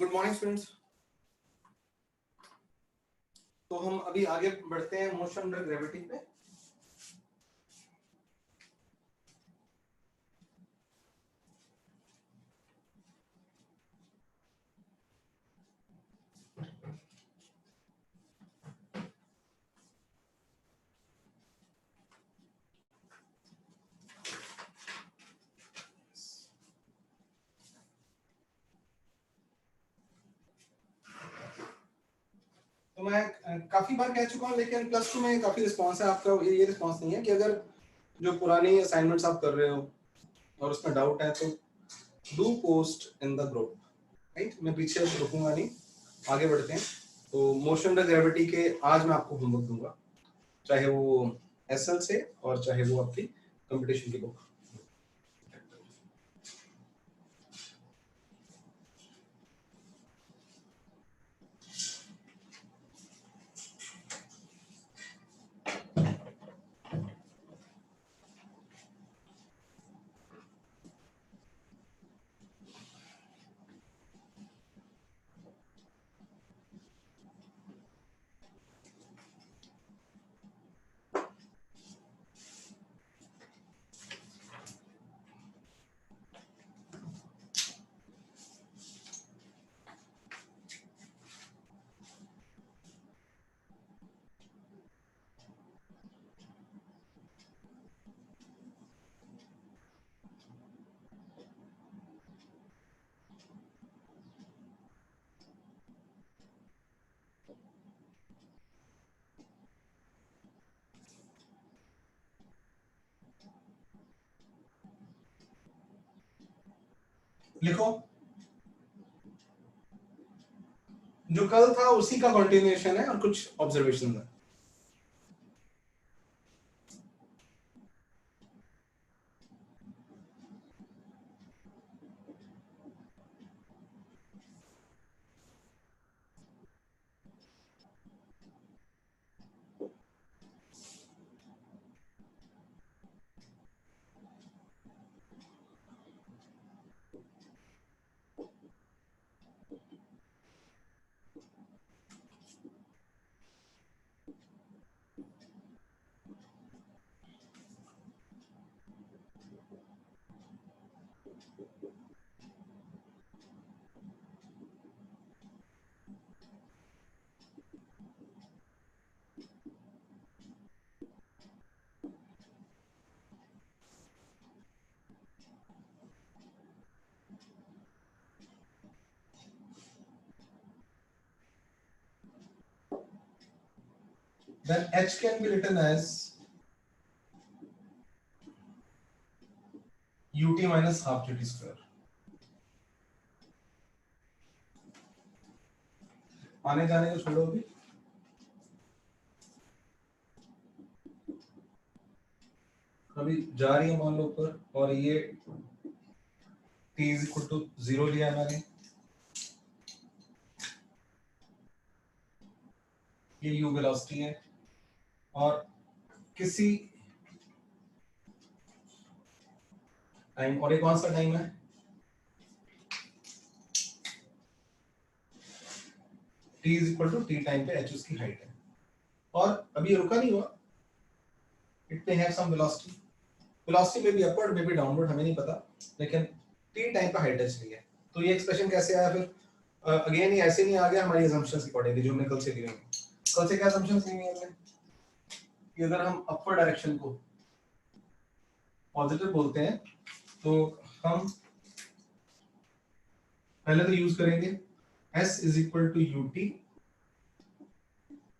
Good morning students. तो हम अभी आगे बढ़ते हैं मोशन अंडर ग्रेविटी पे। तो मैं काफी बार कह चुका हूँ, लेकिन प्लस 2 में काफी रिस्पांस है आपका। ये रिस्पांस नहीं है कि अगर जो पुरानी असाइनमेंट्स आप कर रहे हो और उसमें डाउट है तो do post in the group, right. मैं पीछे रुकूंगा नहीं, आगे बढ़ते हैं। तो मोशन अंडर ग्रेविटी के आज मैं आपको होमवर्क दूंगा, चाहे वो एसएल से और चाहे वो आपकी कंपटीशन की बुक। लिखो, जो कल था उसी का कंटिन्यूएशन है और कुछ ऑब्जर्वेशन है। Then h can be written as ut minus half gt square. आने जाने को छोड़ो अभी। अभी जा रही है मान लो ऊपर, और ये t is equal to 0 लिया है मैंने, ये u वेलोसिटी है, और किसी टाइम, और ये कौन सा टाइम है, t is equal to t time पे h उसकी हाइट है, और अभी ये रुका नहीं हुआ, it may have some velocity. Velocity में भी अपवर्ड में भी डाउनवर्ड, हमें नहीं पता, लेकिन t टाइम पे हाइट h लिया है। तो ये एक्सप्रेशन कैसे आया फिर? अगेन ये ऐसे नहीं आ गया हमारी असम्पशंस के अकॉर्डिंग, जो हमने कल से ली हुई। कल से क्या असम्पशंस ली हुई हमने कि अगर हम अपवर्ड डायरेक्शन को पॉजिटिव बोलते हैं तो हम पहले तो यूज करेंगे s is equal to ut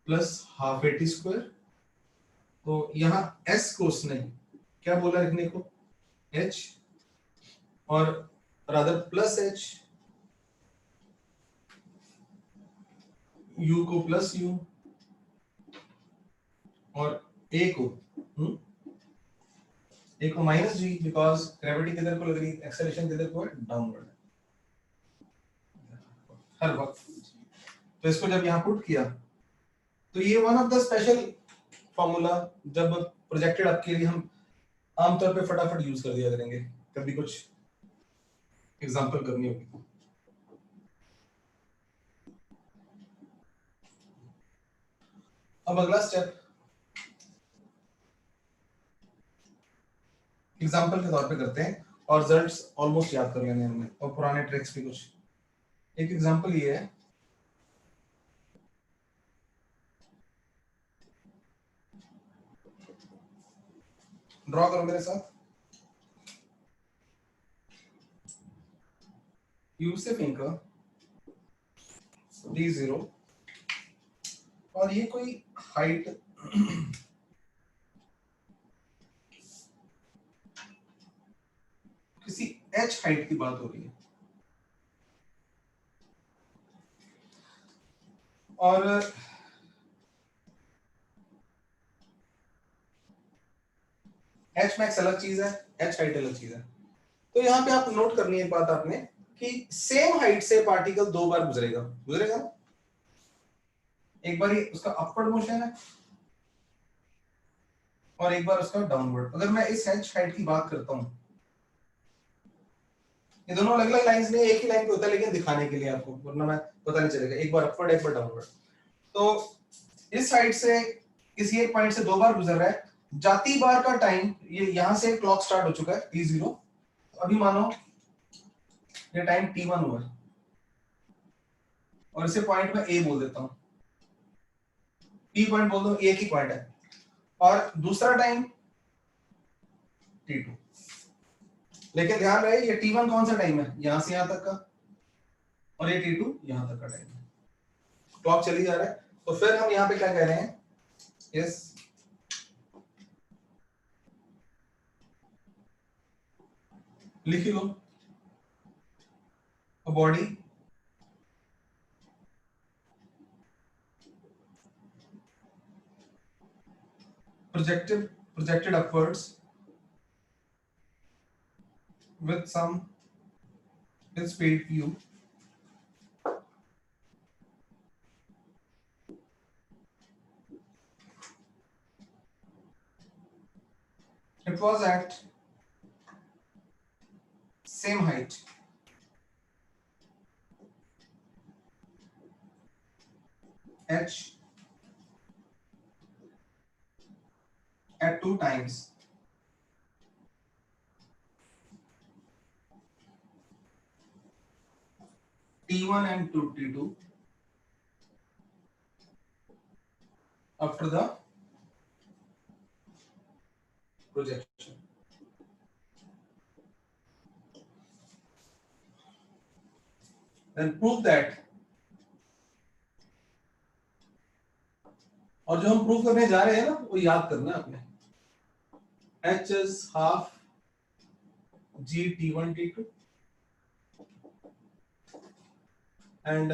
plus half at square. तो यहाँ s को उसने क्या बोला लिखने को, h, और रादर प्लस h, u को प्लस u, और a को माइनस g, बिकॉज ग्रेविटी किधर को लग रही है, एक्सेलरेशन किधर को है, डाउनवर्ड हर वक्त। तो इसको जब यहाँ पुट किया तो ये one of the special formula जब प्रोजेक्टेड आपके लिए हम आमतौर पे फटाफट यूज कर दिया करेंगे, कभी कुछ एग्जांपल करनी होगी। अब अगला स्टेप एग्जांपल के तौर पे करते हैं और रिजल्ट्स ऑलमोस्ट याद कर लेंगे हमने और पुराने ट्रिक्स भी कुछ। एक एग्जांपल ये है, ड्रॉ करो मेरे साथ। यू से फिंगर D0 और ये कोई हाइट किसी h हाइट की बात हो रही है और h मैक्स अलग चीज है, h हाइट अलग चीज है। तो यहाँ पे आप नोट करनी है एक बात आपने कि सेम हाइट से पार्टिकल दो बार गुजरेगा गुजरेगा ना? एक बार उसका अपवर्ड मोशन है और एक बार उसका डाउनवर्ड। अगर मैं इस h हाइट की बात करता हूं, ये दोनों अलग अलग लाइंस नहीं, एक ही लाइन पे होता है लेकिन दिखाने के लिए आपको, वरना मैं पता नहीं चलेगा। एक बार अपवर्ड एक बार डाउनवर्ड। तो इस साइड से किसी एक पॉइंट से दो बार गुजर रहा है, जाती बार का टाइम, ये यहां से क्लॉक स्टार्ट हो चुका है T0, अभी मानो ये टाइम T1 हुआ है और इसे पॉइंट में A बोल देता हूं, P पॉइंट बोल दो, एक ही पॉइंट है। और दूसरा टाइम T2। लेकिन ध्यान रहे ये T1 कौन सा टाइम है, यहां से यहां तक का, और ये T2 यहां तक का टाइम है। क्लॉक चली जा रहा है। तो फिर हम यहां पे क्या कह रहे हैं, यस लिख लो, body projected upwards with speed u it was at same height h at two times T1 and T2 after the projection. Then prove that, और जो हम प्रूव करने जा रहे हैं ना वो याद करना है आपने, h is half g T1 T2 and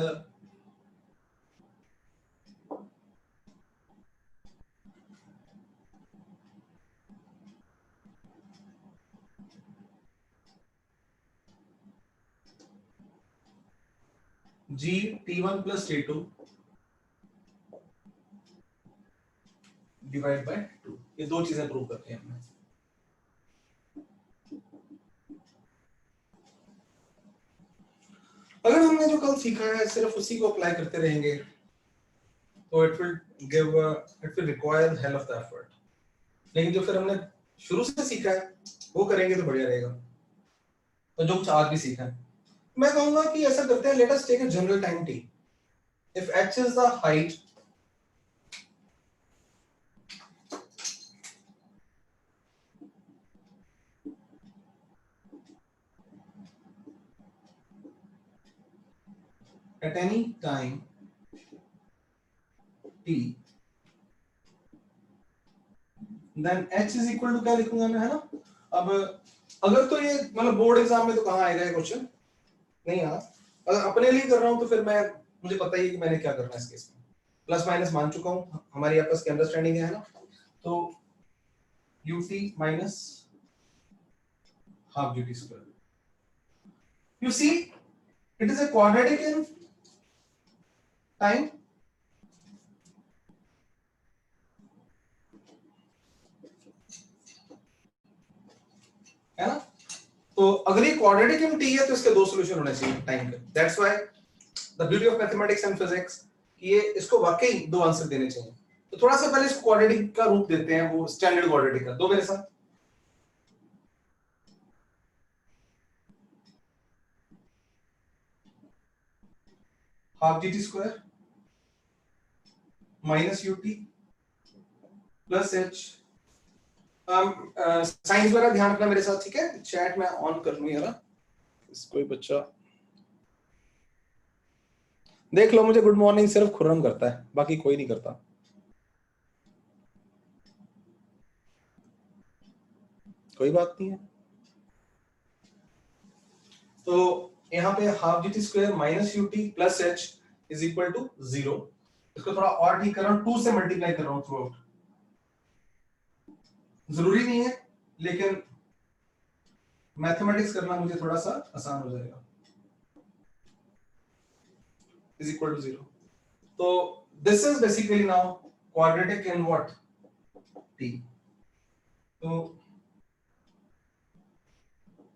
g T1 plus T2 divide by 2। ये दो चीजें प्रूव करते हैं हमने। अगर हमने जो कल सीखा है सिर्फ उसी को अप्लाई करते रहेंगे तो it will require hell of the effort. लेकिन जो फिर हमने शुरू से सीखा है वो करेंगे तो बढ़िया रहेगा। तो जो कुछ आज भी सीखा है, मैं कहूंगा कि ऐसा करते हैं, let us take a general time t। If h is the height at any time t, then h is equal to क्या लिखूंगा मैं, है ना। अब अगर तो ये मतलब बोर्ड एग्जाम में तो कहाँ आएगा ये क्वेश्चन, नहीं आना। अगर अपने लिए कर रहा हूं तो फिर मैं, मुझे पता ही है कि मैंने क्या करना है इस केस में। प्लस माइनस मान चुका हूं, हमारी आपस की अंडरस्टैंडिंग है ना। तो ut minus half gt square, you see it is a quadratic in time, है ना। तो अगर ये क्वाड्रेटिक इन t है तो इसके दो सॉल्यूशन होने चाहिए टाइम के। That's why the beauty of mathematics and physics, ये इसको वाकई दो आंसर देने चाहिए। तो थोड़ा सा पहले इसको क्वाड्रेटिक का रूप देते हैं, वो स्टैंडर्ड क्वाड्रेटिक का। दो मेरे साथ। Half G T square minus U T plus H. Science वगैरह ध्यान रखना मेरे साथ, ठीक है? चैट में ऑन कर लूँ यार, कोई बच्चा देख लो। मुझे गुड मॉर्निंग सिर्फ खुर्रम करता है, बाकी कोई नहीं करता। कोई बात नहीं है। तो यहाँ पे half G T square minus U T plus H is equal to 0। इसको थोड़ा और ठीक कर रहा हूँ, 2 से मल्टीप्लाई कर रहा हूँ थ्रू आउट। जरूरी नहीं है, लेकिन मैथमेटिक्स करना मुझे थोड़ा सा आसान हो जाएगा। Is equal to 0। तो this is basically now quadratic in what? t। तो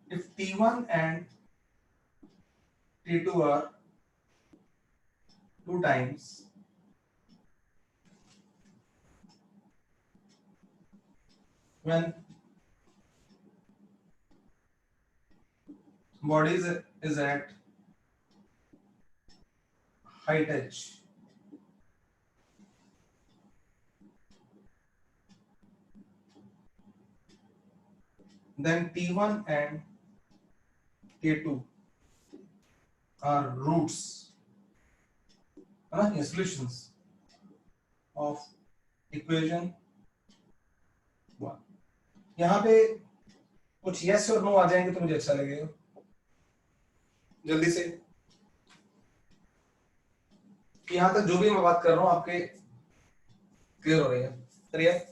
if t1 and t2 are 2 times when body is at height h, then t1 and t2 are roots, solutions of equation 1। यहाँ पे कुछ yes और no आ जाएंगे तो मुझे अच्छा लगेगा, जल्दी से। यहाँ तक जो भी मैं बात कर रहा हूँ आपके क्लियर हो रही है? क्लियर?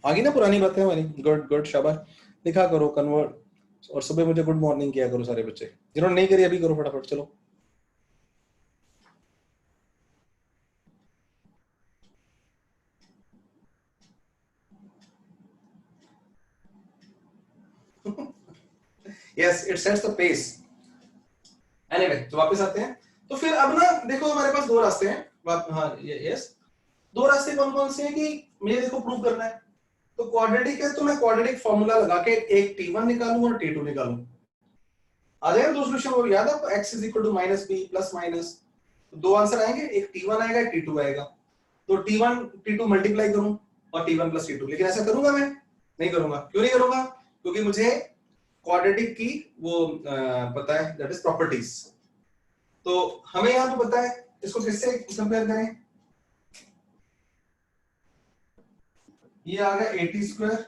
आगे ना पुरानी बातें हमारी। गुड गुड, शाबाश। लिखा करो कन्वर्ट, और सुबह मुझे गुड मॉर्निंग किया करो सारे बच्चे। जिन्होंने नहीं करी अभी करो फटाफट, चलो। Yes, it sets the pace. Anyway, तो वापस आते हैं। तो फिर अब ना देखो, हमारे पास दो रास्ते हैं। हाँ यस, दो रास्ते कौन कौन से हैं कि मुझे देखो प्रूव करना है। तो क्वाड्रेटिक है तो मैं क्वाड्रेटिक फॉर्मूला लगा के एक t1 निकालूं और t2 निकालूं। आ जाएगा दो सोल्यूशन, वो याद है? x is equal to minus B plus minus, दो आंसर आएंगे, एक t1 आएगा एक t2 आएगा। तो t1 t2 मल्टीप्लाई करूं और t1 प्लस t2। लेकिन ऐसा करूंगा मैं? नहीं करूंगा। क्यों नहीं करूंगा? क्योंकि मुझे क्वाड्रेटिक की वो पता है, दैट इज प्रॉपर्टीज। तो हमें यहाँ पे पता है, इसको किससे कंपेयर करें? ये आ गया ए टी स्क्वायर,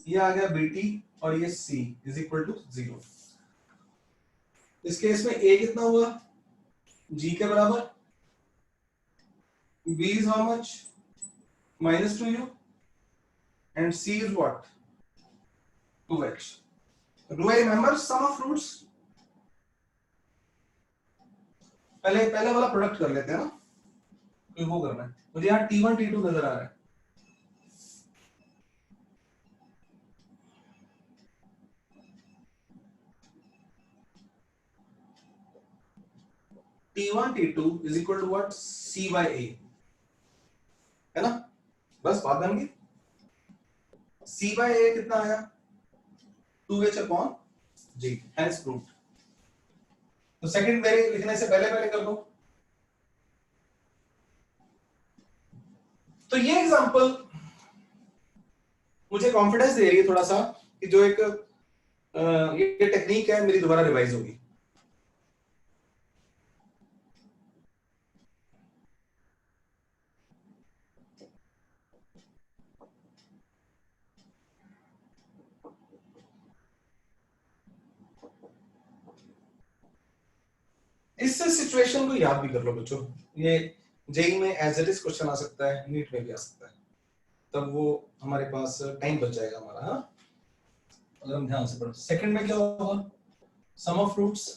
ये आ गया बी टी, और ये c इज इक्वल टू 0। इस केस में a कितना हुआ? g के बराबर। b is how much? minus 2u, and c is what? 2h. Do I remember sum of roots? पहले वाला प्रोडक्ट कर लेते हैं ना, तो वो करना है मुझे। यहाँ t1 t2 नजर आ रहा है। t1 t2 is equal to what? c by a, है ना? बस बात बन गई। c by a कितना आया? 2h upon g, hence proved। तो सेकंड वेरी लिखने से पहले कर दो। तो ये एग्जांपल मुझे कॉन्फिडेंस दे रही है थोड़ा सा कि जो एक ये टेक्निक है मेरी दोबारा रिवाइज होगी। इस सिचुएशन को याद भी कर लो बच्चों, ये जेई में एज इट इज क्वेश्चन आ सकता है, नीट में भी आ सकता है। तब वो हमारे पास टाइम बच जाएगा हमारा, हाँ, अगर हम ध्यान से पढ़ो। सेकंड में क्या होगा? Sum of roots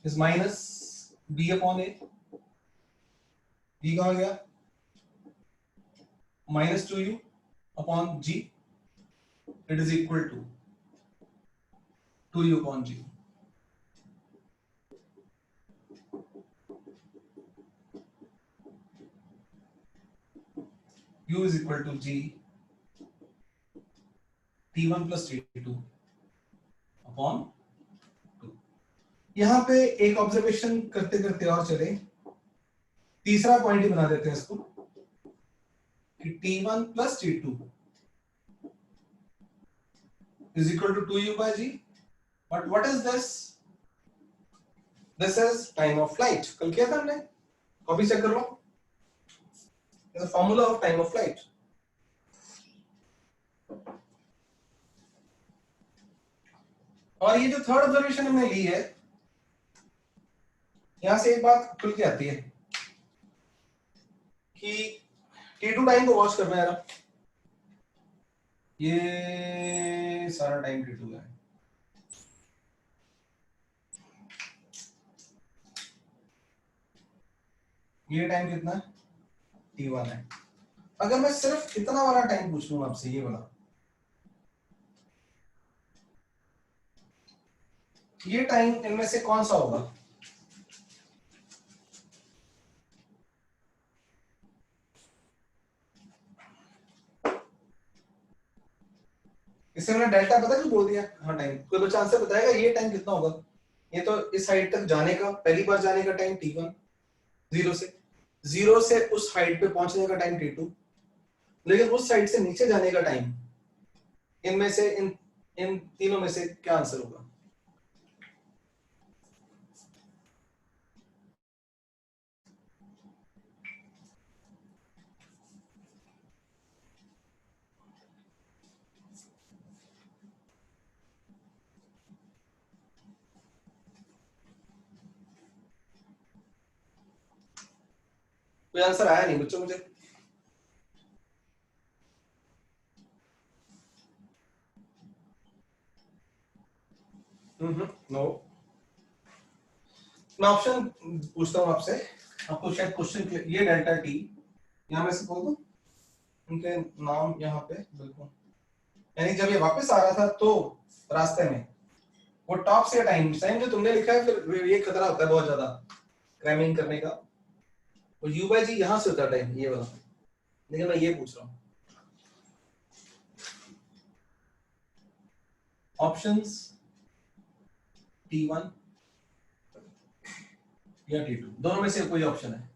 is minus b upon a। b कहाँ गया? minus 2u upon g, it is equal to 2u upon g. u is equal to g t1 plus t2 upon 2. यहां पे एक ऑब्जर्वेशन करते करते और चले, तीसरा पॉइंट ही बना देते हैं इसको कि t1 plus t2 is equal to 2u by g. But what is this? This is time of flight. कल किया था हमने, कॉपी चेक कर लो. The formula of time of flight. और ये जो थर्ड ऑब्जर्वेशन हमने ली है, यहां से एक बात खुल के आती है कि t2 टाइम को वॉच करना है. ये सारा टाइम t2 है. ये टाइम कितना है? t1 है. अगर मैं सिर्फ इतना वाला टाइम पूछ लूं आपसे, ये वाला, ये टाइम इनमें से कौन सा होगा? इससे मैंने डेल्टा पता क्यों बोल दिया? हाँ टाइम, कोई बच्चा आंसर बताएगा ये टाइम कितना होगा? ये तो इस हाइट तक जाने का, पहली बार जाने का टाइम t1, जीरो से उस हाइट पे पहुंचने का टाइम t2, लेकिन उस साइड से नीचे जाने का टाइम, इनमें से इन तीनों में से क्या आंसर होगा? कोई आंसर आया नहीं बच्चों मुझे? नो. मैं ऑप्शन पूछता हूं आपसे, आपको शायद क्वेश्चन, ये डेल्टा टी यहां में से बोल दो उनके नाम यहाँ पे, बिल्कुल. यानी जब ये वापस आ रहा था तो रास्ते में वो टॉप से टाइम जो तुमने लिखा है, फिर ये खतरा होता है बहुत ज्यादा क्रैमिंग करने का. और u by g यहां से होता है टाइम, ये वाला. लेकिन मैं ये पूछ रहा हूँ, ऑप्शंस t1 या t2, दोनों में से कोई ऑप्शन है?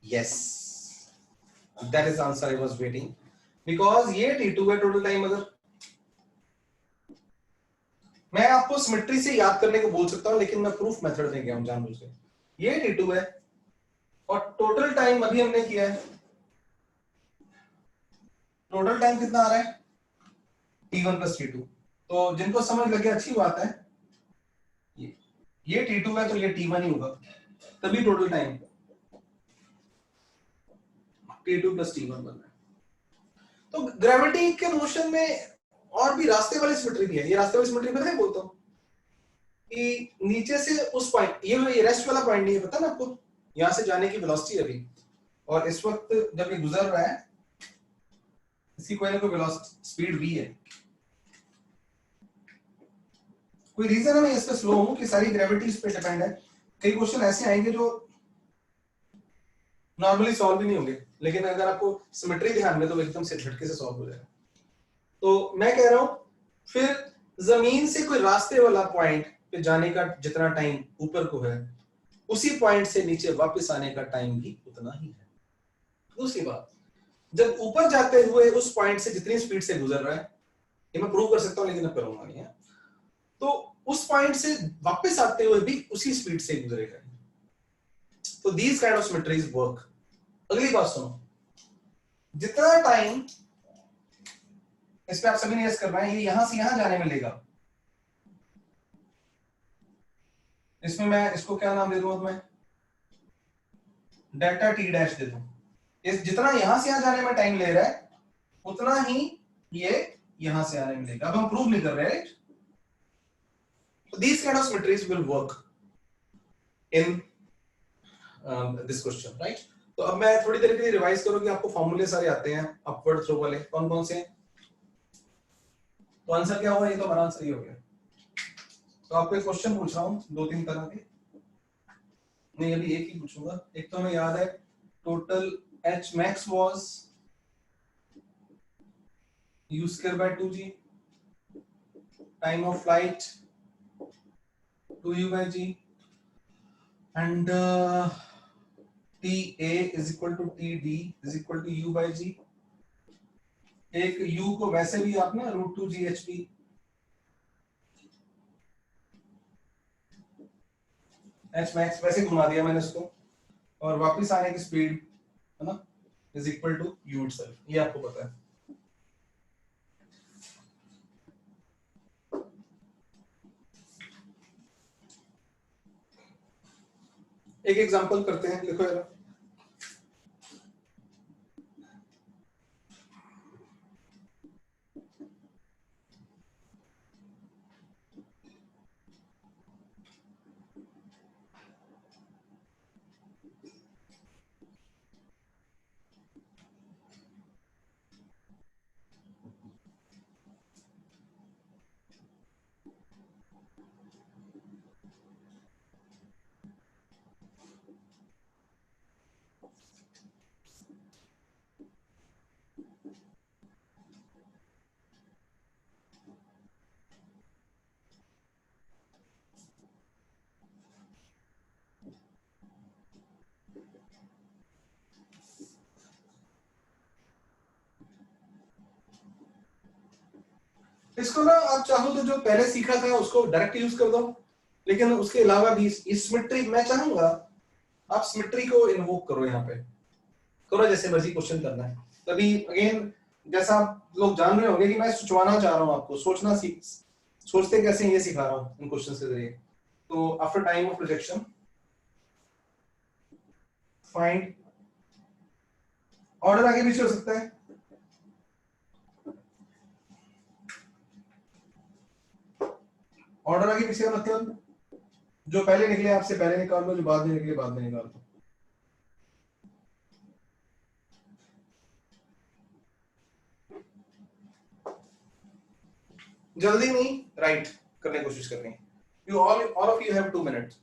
Yes, that is the answer I was waiting, because ये t2 है टोटल टाइम. अगर मैं आपको सिमेट्री से याद करने को बोल सकता हूं, लेकिन मैं प्रूफ मेथड दे गया हूं जानबूझ के. ये t2 है और टोटल टाइम अभी हमने किया है, टोटल टाइम कितना आ रहा है? t1 plus t2. तो जिनको समझ लगे अच्छी बात है, ये t2 है तो ये t1 ही होगा, तभी total time t2 plus t1 बन रहा है. तो ग्रेविटी के मोशन में और भी रास्ते वाली सिमेट्री भी है. ये रास्ते वाली सिमेट्री पता है बोलता हूं कि नीचे से उस पॉइंट, ये रेस्ट वाला पॉइंट नहीं है, पता ना आपको? यहां से जाने की वेलोसिटी अभी, और इस वक्त जब ये गुजर रहा है, इसकी कोई ना कोई वेलोसिटी स्पीड v है. कोई रीजन है मैं इस पे स्लो हूं कि सारी ग्रेविटी इस पे डिपेंड है. कई क्वेश्चन ऐसे आएंगे जो नॉर्मली सॉल्व भी नहीं होंगे, लेकिन अगर आपको सिमेट्री ध्यान में तो एकदम से झटके से सॉल्व हो जाएगा. तो मैं कह रहा हूं, फिर जमीन से कोई रास्ते वाला पॉइंट पे जाने का जितना टाइम ऊपर को है, उसी पॉइंट से नीचे वापस आने का टाइम भी उतना ही है. दूसरी बात, जब ऊपर जाते हुए उस पॉइंट से जितनी स्पीड से गुजर रहा है, ये मैं प्रूव कर सकता हूं लेकिन अब करूंगा नहीं है, तो उस पॉइंट से वापस आते हुए भी उसी स्पीड से गुजरेगा. तो these kind of symmetries work. अगली बात सुनो, जितना टाइम इस पे आप सभी ने यस करना है, ये यहां से यहां जाने में लेगा. इसमें मैं इसको क्या नाम दे दूं? अब मैं डेल्टा टी डैश दे दूं. इस जितना यहां से यहां जाने में टाइम ले रहा है उतना ही ये यहां से आने में लेगा। अब हम प्रूव नहीं कर रहे, right? So these kind of symmetries will work in this question, right? तो अब मैं थोड़ी देर के लिए रिवाइज करूं कि आपको फॉर्मूले सारे आते हैं अपवर्ड थ्रो वाले, कौन कौन से हैं। तो आंसर क्या होगा? ये तो हमारा आंसर ही हो गया। तो आपको एक क्वेश्चन पूछ रहा हूं दो तीन तरह के, नहीं अभी एक ही पूछूंगा। एक तो हमें याद है total h max was u square by 2g, time of flight 2u by g, and ta is equal to td is equal to u by g। एक u को वैसे भी आप ना √2 g h max वैसे घुमा दिया मैंने इसको, और वापस आने की स्पीड है ना is equal to u itself, ये आपको पता है। एक एग्जांपल करते हैं, देखो जरा। इसको ना आप चाहो तो जो पहले सीखा था उसको डायरेक्ट यूज कर दो, लेकिन उसके अलावा भी इस सिमेट्री मैं चाहूंगा आप सिमेट्री को इन्वोक करो, यहाँ पे करो जैसे मर्जी क्वेश्चन करना है। तभी अगेन जैसा आप लोग जान रहे होंगे कि मैं सोचवाना चाह रहा हूँ आपको, सोचना सीख, सोचते कैसे ये सिखा रहा हूँ इन क्वेश्चन के जरिए। तो after time of projection find, order आगे पीछे हो सकता है, ऑर्डर आगे पीछे मतलब जो पहले निकले आपसे पहले निकाल लो, जो बाद में निकले बाद में निकाल दो। जल्दी नहीं, राइट करने की कोशिश करनी। You all of you have 2 minutes.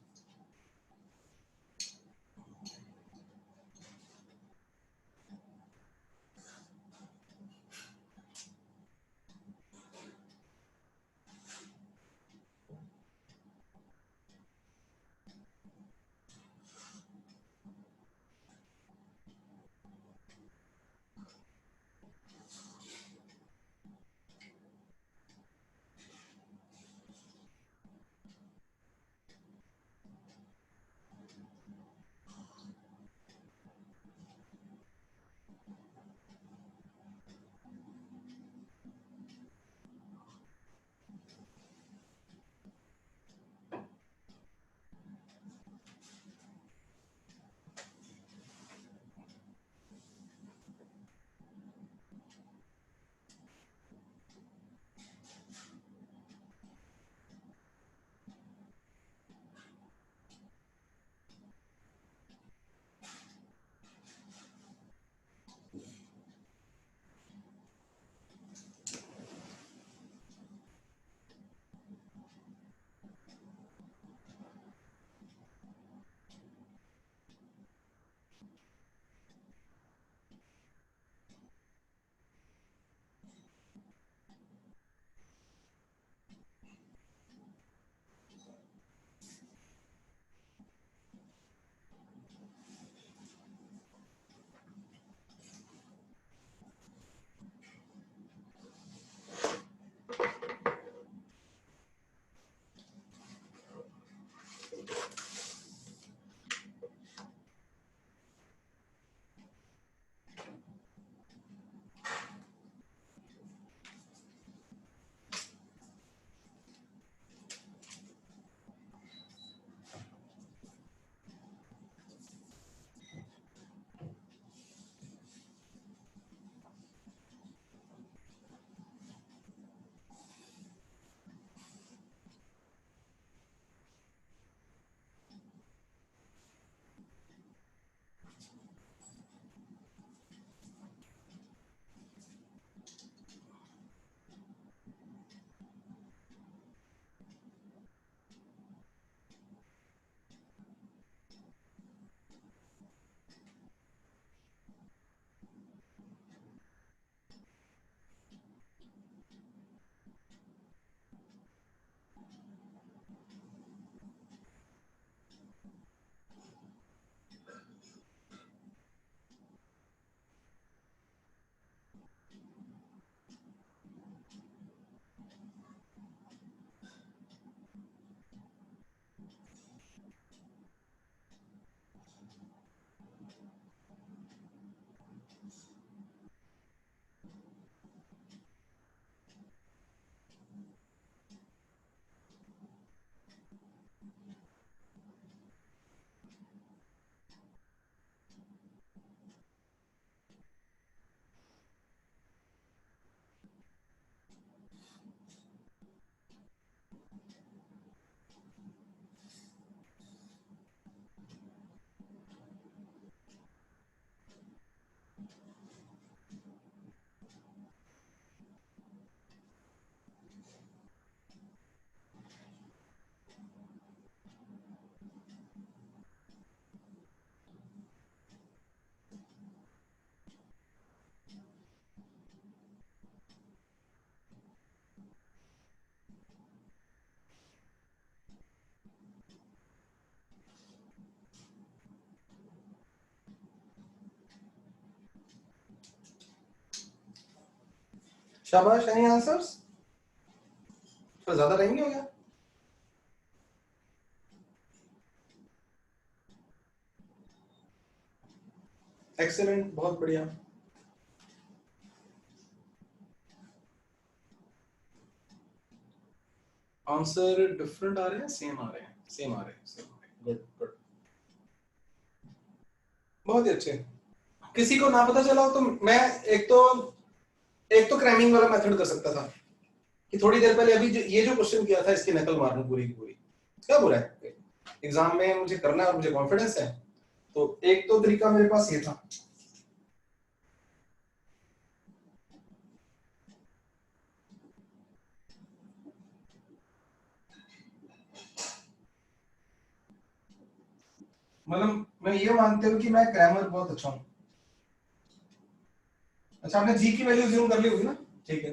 शाबाश, एनी आंसर्स? तो ज्यादा टाइम नहीं हो गया? एक्सेलेंट, बहुत बढ़िया। आंसर डिफरेंट आ रहे हैं, सेम आ रहे हैं? सेम आ रहे हैं, गुड गुड, बहुत ही अच्छे। किसी को ना पता चला हो तो मैं एक तो क्रैमिंग वाला मेथड कर सकता था कि थोड़ी देर पहले अभी ये जो क्वेश्चन किया था इसकी नकल मारना पूरी की पूरी। क्या बुरा है, एग्जाम में मुझे करना है और मुझे कॉन्फिडेंस है, तो एक तो तरीका मेरे पास ये था। मतलब मैं ये मानते हूँ कि मैं ग्रामर बहुत अच्छा हूँ। अच्छा, आपने जी की वैल्यू ज्यूम कर ली होगी ना? ठीक है।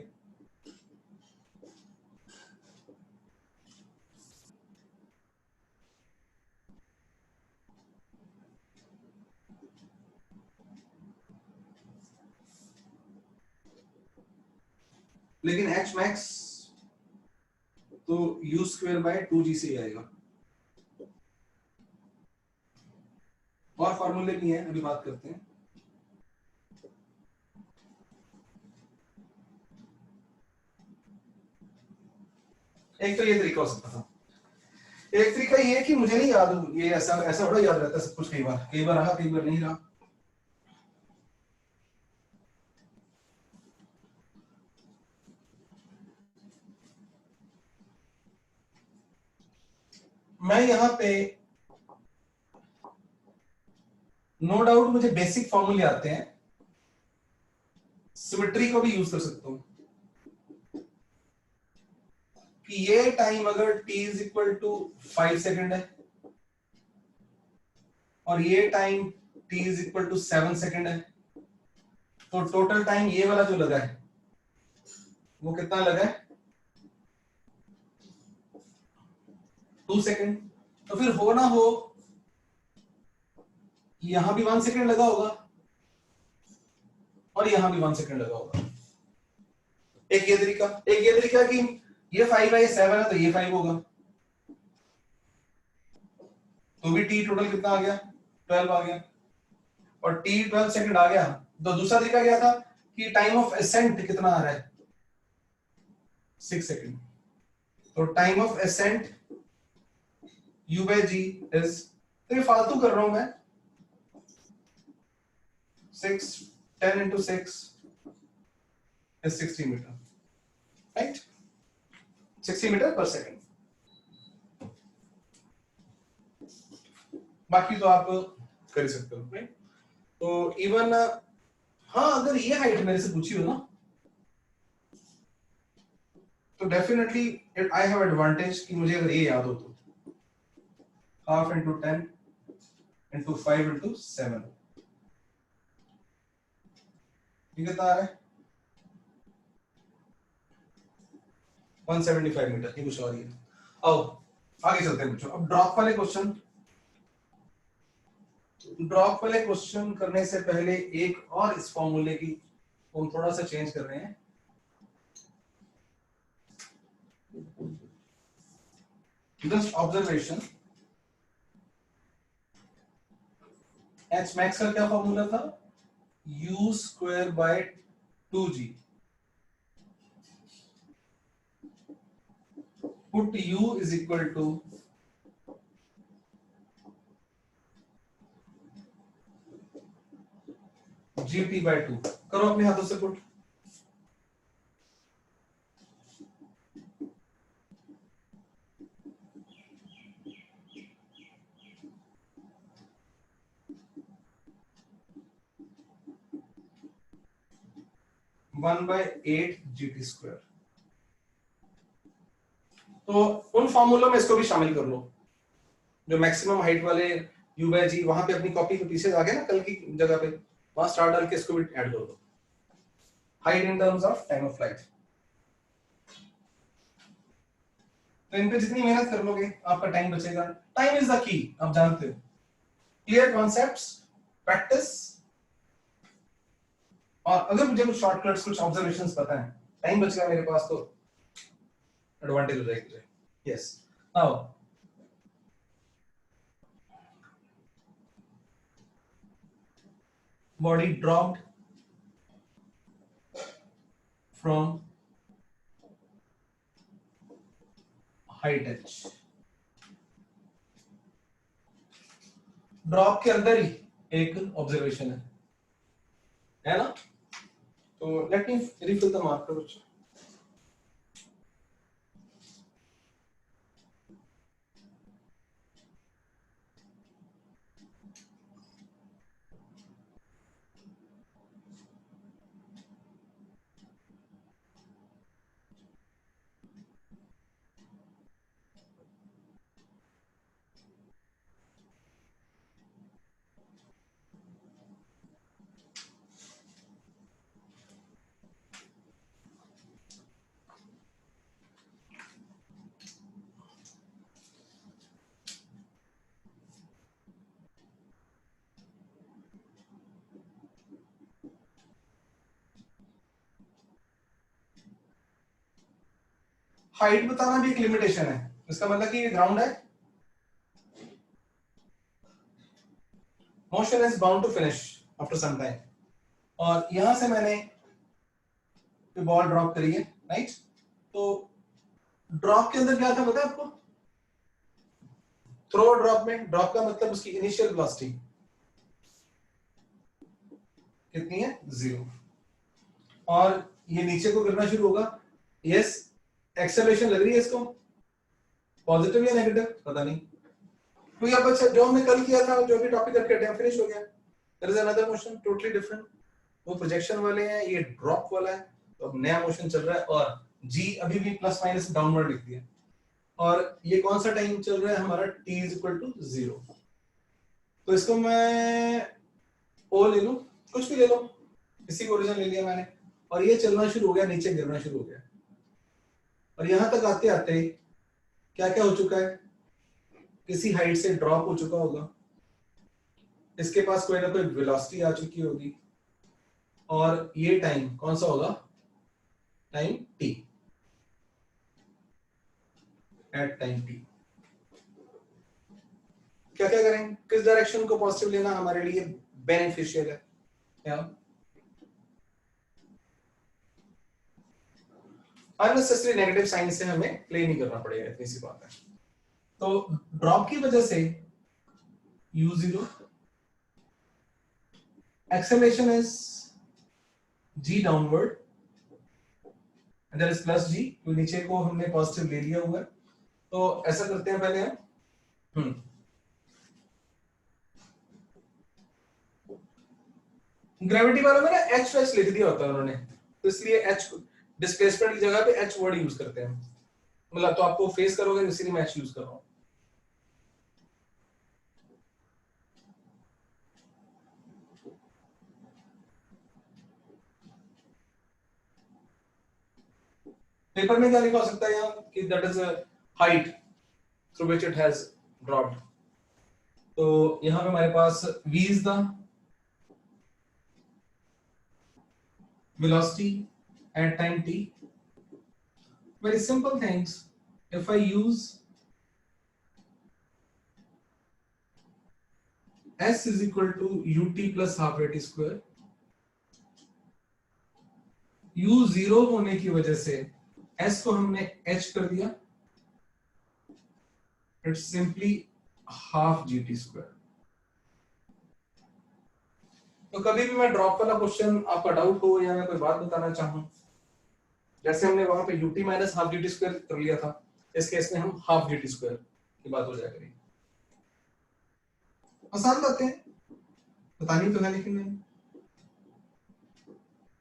लेकिन एच मैक्स तो यू स्क्वायर बाय 2g से ही आएगा। और फॉर्मूले भी हैं, अभी बात करते हैं। एक तो ये तरीका हो सकता था, एक तरीका ये है कि मुझे नहीं याद, ये ऐसा ऐसा बड़ा याद रहता है सब कुछ, कई बार रहा, कई बार नहीं रहा। मैं यहाँ पे नो डाउट मुझे बेसिक फॉर्मूले आते हैं, सिमेट्री को भी यूज कर सकता हूँ कि ये टाइम अगर t is equal to 5 second है और ये time t is equal to 7 second है, तो टोटल टाइम ये वाला जो लगा है वो कितना लगा है? 2 सेकेंड। तो फिर हो ना हो यहां भी 1 सेकेंड लगा होगा और यहां भी 1 सेकेंड लगा होगा। एक ये तरीका कि ये 5 है, ये 7 है, तो ये 5 होगा, तो भी t टोटल कितना आ गया? 12 आ गया, और t 12 सेकंड आ गया। तो दूसरा तरीका क्या था कि टाइम ऑफ एसेंट कितना आ रहा है? 6 सेकंड। तो time of accent u by g is, तो ये फालतू कर रहा हूं मैं, 6 10 into 6 is 60 metre, right? 60 metre per second. बाकी तो आप कर सकते हो, राइट? तो इवन हाँ, अगर ये हाइट मेरे से पूछी हो ना, तो डेफिनेटली आई हैव एडवांटेज कि मुझे अगर ये याद हो तो हाफ इंटू 10 इंटू 5 इंटू 7, ये कितना आ रहा है? 175 मीटर, ये कुछ और ही है। आओ आगे चलते हैं बच्चों। अब ड्रॉप वाले क्वेश्चन करने से पहले एक और इस फॉर्मूले की हम थोड़ा सा चेंज कर रहे हैं। जस्ट ऑब्जर्वेशन, एच मैक्स का क्या फॉर्मूला था? u square by 2g। Put u is equal to gt by 2। करो अपने हाथों से put. One by 8 GT square. तो उन फॉर्मूलों में इसको भी शामिल कर लो, जो मैक्सिमम हाइट वाले u बाय g, वहां पे अपनी कॉपी के पीछे आगे ना कल की जगह पे वहां स्टार डाल के इसको भी ऐड कर दो, height in terms of time of flight. तो इन पे जितनी मेहनत कर लोगे आपका टाइम बचेगा। टाइम इज द की, आप जानते हो। क्लियर कॉन्सेप्ट्स, प्रैक्टिस, और अगर मुझे कुछ शॉर्टकट्स, कुछ ऑब्जर्वेशंस पता है टाइम बच गया मेरे पास तो एडवांटेज हो जाएगी। Yes, now body dropped from height H, drop के अंदर ही एक ऑब्जर्वेशन है ना? तो let me refill the marker. Height बताना भी एक लिमिटेशन है, इसका मतलब कि ये ग्राउंड है, motion is bound to finish after some time, और यहां से मैंने बॉल ड्रॉप करी है, राइट? तो ड्रॉप के अंदर क्या था पता है आपको? थ्रो ड्रॉप में ड्रॉप का मतलब उसकी इनिशियल वेलोसिटी कितनी है? 0। और ये नीचे को गिरना शुरू होगा। यस, एक्सेलरेशन लग रही है इसको, पॉजिटिव या नेगेटिव पता नहीं, क्योंकि अब अच्छा जो हमने कल किया था, जो भी टॉपिक करके हटे फिनिश हो गया। There is another motion totally different, वो प्रोजेक्शन वाले हैं, ये ड्रॉप वाला है। तो अब नया मोशन चल रहा है और जी अभी भी प्लस माइनस डाउनवर्ड लिख दिया, और ये कौन सा टाइम चल रहा है हमारा? t is equal to 0। तो इसको मैं ओ ले लूं, कुछ भी ले लो, इसी को ओरिजिन ले लिया मैंने, और ये चलना शुरू हो गया, नीचे गिरना शुरू हो गया, और यहां तक आते आते क्या क्या हो चुका है? किसी हाइट से ड्रॉप हो चुका होगा, इसके पास कोई ना कोई वेलोसिटी आ चुकी होगी, और ये टाइम कौन सा होगा? Time t, at time t। क्या क्या करें? किस डायरेक्शन को पॉजिटिव लेना हमारे लिए बेनिफिशियल है? क्या अननेसेसरी नेगेटिव साइन से हमें प्ले नहीं करना पड़ेगा, इतनी सी बात है। तो ड्रॉप की वजह से u0, acceleration is g downward and there is plus g, तो नीचे को हमने पॉजिटिव ले लिया हुआ है। तो ऐसा करते हैं पहले हम ग्रेविटी वालों में ना h एच लिख दिया होता है उन्होंने, तो इसलिए h डिस्प्लेसमेंट की जगह पे h वर्ड यूज करते हैं। मतलब तो आपको फेस करोगे, इसीलिए मैं h यूज कर रहा हूँ। पेपर में क्या लिखा हो सकता है यहाँ कि that is a height through which it has dropped. तो यहाँ पे हमारे पास v is the velocity at time t। Very simple things, if I use s is equal to ut plus half at square, u 0 होने की वजह से s को हमने h कर दिया, it's simply half gt square. तो कभी भी मैं ड्रॉप वाला क्वेश्चन आपका डाउट हो या मैं कोई बात बताना चाहूं, जैसे हमने वहां पे ut minus half gt square कर लिया था, इस केस में हम हाफ gt स्क्वायर की बात हो जाया करेगी। आसान बातें हैं, बतानी तो है लेकिन नहीं।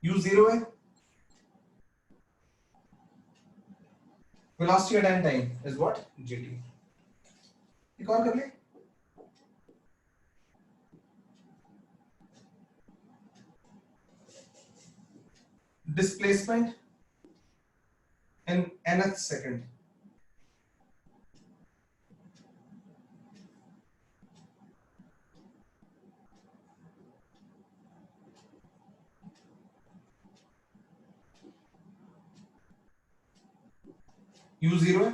u 0 है, velocity at n time is what? gt। एक और कर ले, displacement in nth second, U 0 है,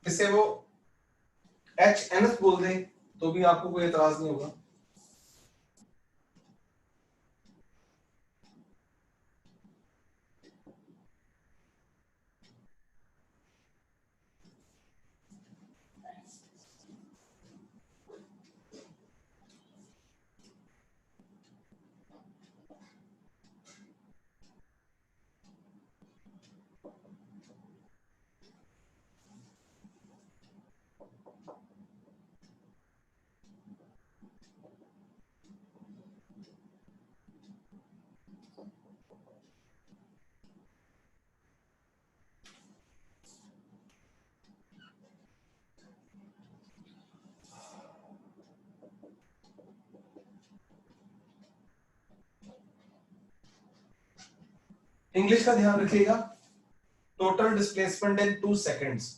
इसे वो H nth बोल दे तो भी आपको कोई एतराज नहीं होगा। इंग्लिश का ध्यान रखिएगा, टोटल डिस्प्लेसमेंट इन 2 सेकेंड्स।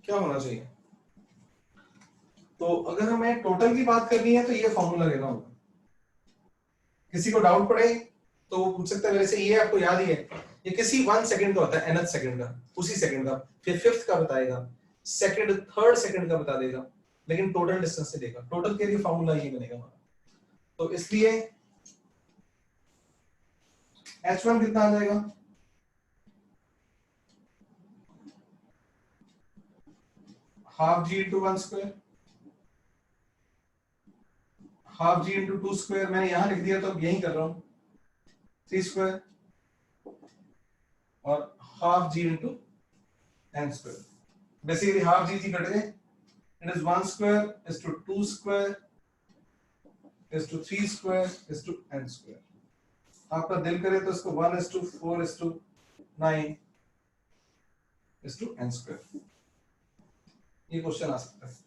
क्या होना चाहिए? तो अगर हमें टोटल की बात करनी है तो ये फॉर्मूला लेना होगा। किसी को डाउट पड़े तो वो पूछ सकता है मेरे से, ये आपको याद ही है, ये किसी 1 सेकंड का होता है, nth सेकंड का, उसी सेकंड का, फिर 5th का बताएगा, सेकंड 3rd सेकंड का बता देगा, लेकिन टोटल डिस्टेंस से देगा। टोटल के लिए फॉर्मूला ये बनेगा हमारा। तो इसलिए h1 कितना आ जाएगा? Half G into 1 square, half G into 2 square, मैंने यहां लिख दिया तो अब यही कर रहा हूं, 3 स्क्वायर, और half G into n square. Basically half G cut गए, it is 1 square is to 2 square is to 3 square is to n square। आपका दिल करे तो इसको 1 is to 4 is to 9 is to n square, ये question आ सकता है।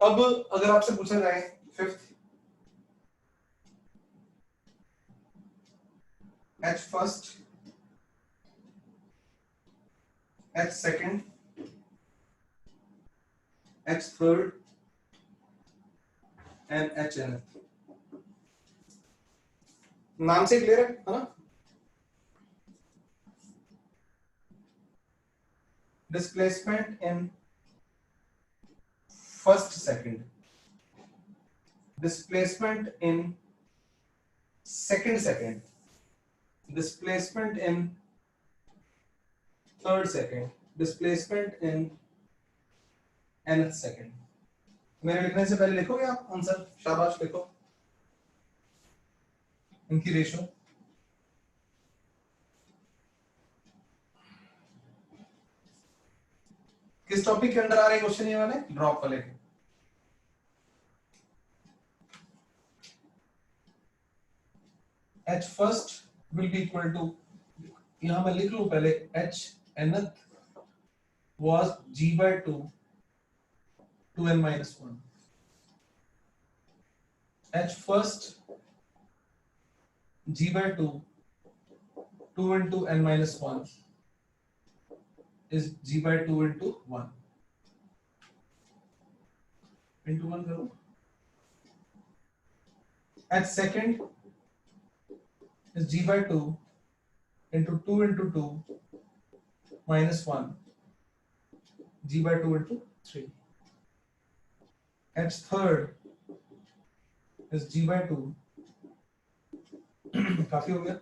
अब अगर आपसे पूछा जाए 5th, h first, h second, h third and h nth, नाम से क्लियर है ना? Displacement in first second, displacement in second second, displacement in third second, displacement in nth second। मेरे लिखने से पहले लिखोगे आप आंसर? शाबाश, लिखो इनकी रेशो। किस टॉपिक के अंडर आ रहे हैं क्वेश्चन ये वाले? ड्रॉप वाले के। h first will be equal to, यहां मैं लिख लूं पहले, h nth was g by 2 2n minus 1, h first g by 2 2 into n minus 1 is g by 2 into 1 into 1 करो। h second is g by 2 into 2 into 2 minus 1 g by 2 into 3, h third is g by 2 काफी हो गया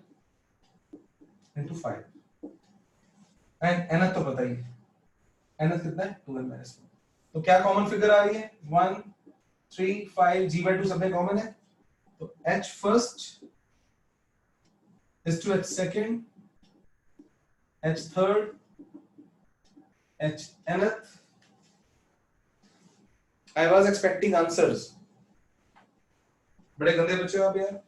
into 5 and nth तो बताइए, nth कितना है? 2n minus 1। तो क्या कॉमन फिगर आ रही है? 1 3 5, g by 2 सब में कॉमन है, तो h first is to h second, h third, h nth I was expecting answers. बड़े गंदे बच्चे हो आप यार।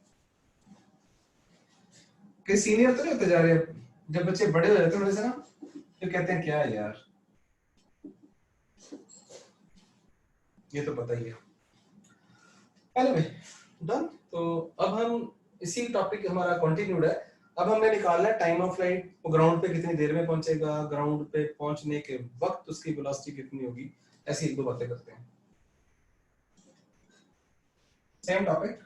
कई सीनियर तो नहीं होते जा रहे हैं, जब बच्चे बड़े हो जाते हैं मेरे से ना, तो कहते हैं क्या है यार, ये तो पता ही है। Anyway done. तो अब हम इसी टॉपिक हमारा कंटिन्यूड है। अब हमें निकालना है टाइम ऑफ फ्लाइट, वो ग्राउंड पे कितनी देर में पहुंचेगा, ग्राउंड पे पहुंचने के वक्त उसकी वेलोसिटी कितनी होगी, ऐसी एक दो बातें करते हैं। Same topic.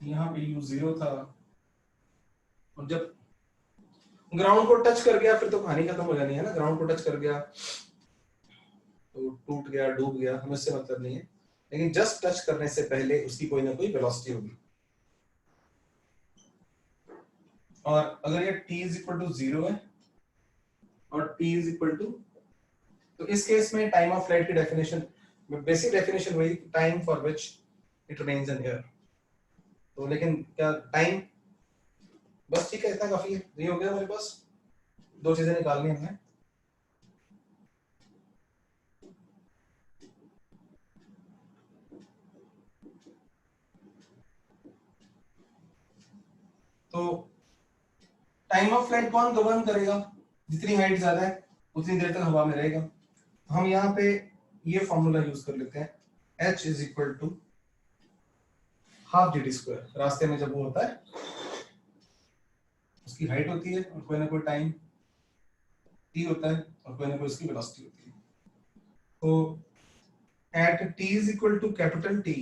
यहाँ पे u 0 था, और जब ग्राउंड को टच कर गया फिर तो कहानी खत्म हो जानी है ना। ग्राउंड को टच कर गया तो टूट गया, डूब गया, हमें इससे मतलब नहीं है, लेकिन जस्ट टच करने से पहले उसकी कोई ना कोई वेलोसिटी होगी। और अगर ये t इज इक्वल टू 0 है और t इज इक्वल टू, तो इस केस में टाइम ऑफ फ्लाइट की डेफिनेशन, बेसिक डेफिनेशन वही, time for which it remains in air. तो लेकिन क्या टाइम, बस ठीक है, इतना काफी है, ये हो गया हमारे पास। दो चीजें निकालनी है हमने। तो टाइम ऑफ फ्लाइट कौन गवर्न करेगा, जितनी हाइट ज्यादा है उतनी देर तक हवा में रहेगा। हम यहाँ पे ये फॉर्मूला यूज कर लेते हैं, h is equal to half G T square. रास्ते में जब वो होता है उसकी हाइट होती है और कोई ना कोई टाइम t होता है और कोई ना कोई उसकी वेलोसिटी होती है। तो at t is equal to capital T,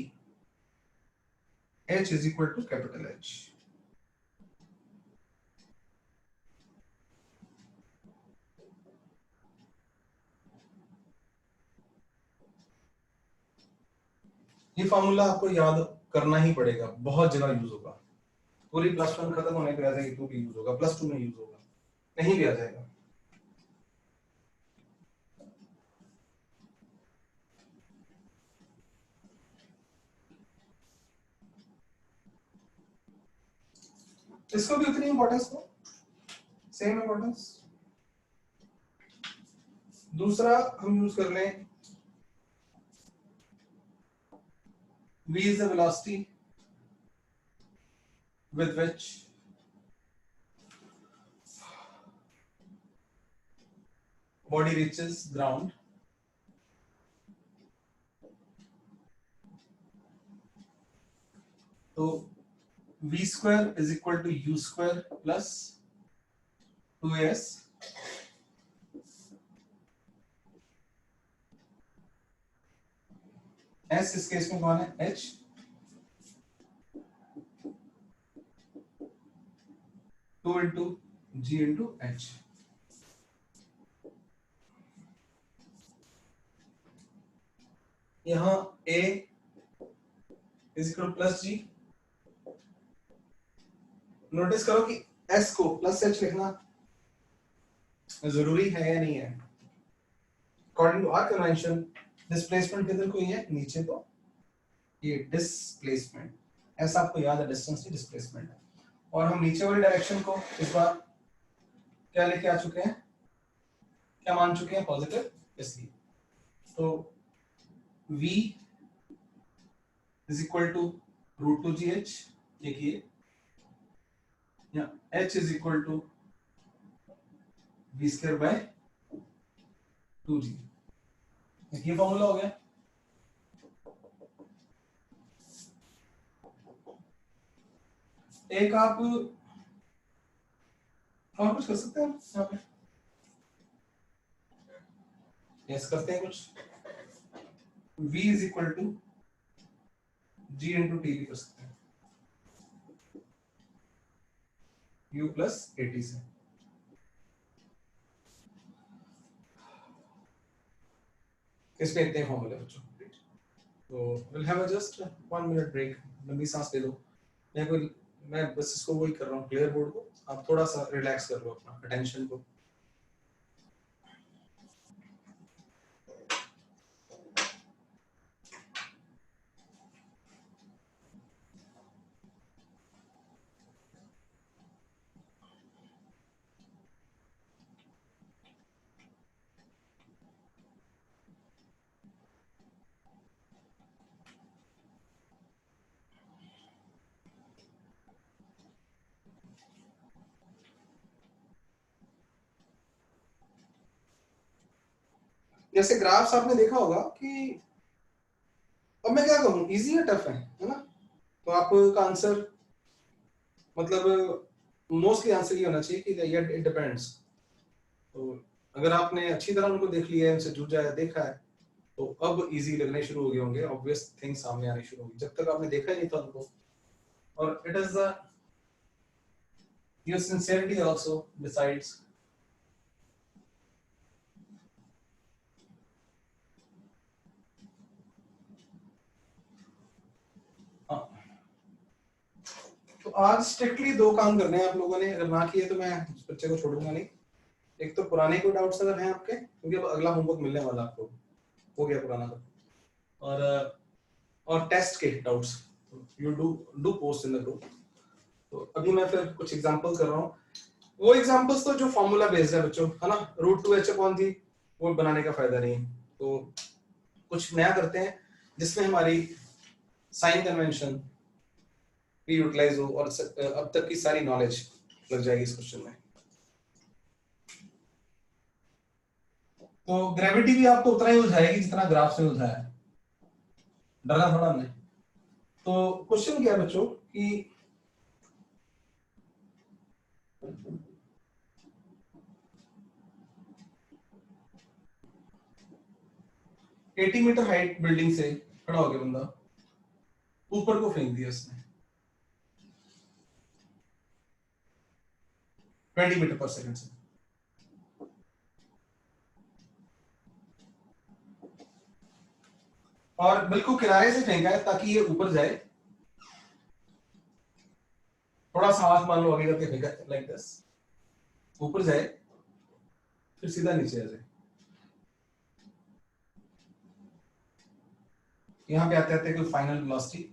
h is equal to capital H। ये फॉर्मूला आपको याद करना ही पड़ेगा, बहुत जगह यूज होगा। पूरी प्लस वन खत्म होने के बाद तो भी यूज होगा, प्लस टू में यूज होगा, कहीं भी आ जाएगा। इसको भी उतनी इंपॉर्टेंस दो, सेम इंपॉर्टेंस। दूसरा हम यूज कर लें, v is the velocity with which body reaches ground. तो v square is equal to u square plus 2s, s इस केस में कौन है, h, 2 into g into h। यहाँ a is equal to plus g। Notice करो कि s को plus h लिखना जरूरी है या नहीं है। According to our convention displacement किधर को ही है, नीचे को, ये डिस्प्लेसमेंट, ऐसा आपको याद है, डिस्टेंस की डिस्प्लेसमेंट है। और हम नीचे वाली डायरेक्शन को इस बार क्या लेके आ चुके हैं, क्या मान चुके हैं, पॉजिटिव, इसलिए तो v is equal to root two G H, देखिए, या h is equal to V square by 2g। ये फॉर्मूला हो गया। एक आप और कुछ कर सकते हैं यहाँ पे, यस करते हैं कुछ, v is equal to g into T भी कर सकते हैं, u प्लस एटी से। इसमें इतने फॉर्मूले बच्चों। तो will have just 1 minute break, लंबी सांस ले लो। मैं बस इसको वही कर रहा हूँ, क्लियर बोर्ड को आप थोड़ा सा रिलैक्स कर लो अपना अटेंशन को। जैसे ग्राफ्स आपने देखा होगा कि अब मैं क्या कहूँ, इजी है टफ है ना? तो आपका आंसर मतलब मोस्टली आंसर ये होना चाहिए कि इट डिपेंड्स। तो अगर आपने अच्छी तरह उनको देख लिया है, उनसे जुझा है, देखा है, तो अब इजी लगने शुरू हो गए होंगे, ऑब्वियस थिंग सामने आनी शुरू होगी। जब तक आपने देखा ही नहीं था उनको, और it is the your sincerity also decides. तो आज स्ट्रिक्टली दो काम करने हैं आप लोगों ने, अगर ना किए तो मैं उस बच्चे को छोड़ूंगा नहीं। एक तो पुराने कोई डाउट्स अगर हैं आपके, क्योंकि अब अगला होमवर्क मिलने वाला आपको, हो गया पुराना तो, और टेस्ट के doubts you do post in the group. तो अभी मैं फिर कुछ एग्जांपल कर रहा हूँ, वो एग्जांपल्स तो जो फॉर्मूला बेस्ड है बच्चों, है ना, √2h थी, वो बनाने का फायदा नहीं। तो कुछ नया करते हैं जिसमें हमारी साइन कन्वेंशन भी यूटिलाइज हो और अब तक की सारी नॉलेज लग जाएगी इस क्वेश्चन में। तो ग्रेविटी भी आपको उतना ही उलझाएगी जितना ग्राफ में उलझाया है, डरना थोड़ा नहीं। तो क्वेश्चन क्या है बच्चों कि 80 मीटर हाइट बिल्डिंग से खड़ा हो गया बंदा, ऊपर को फेंक दिया उसने 20 मीटर पर सेकंड से। और बिल्कुल किनारे से फेंका है ताकि ये ऊपर जाए, थोड़ा सा हाथ मान लो आगे करके फेंका लाइक दिस, ऊपर जाए फिर सीधा नीचे आ जाए। यहां पे आते आते कोई फाइनल वेलोसिटी,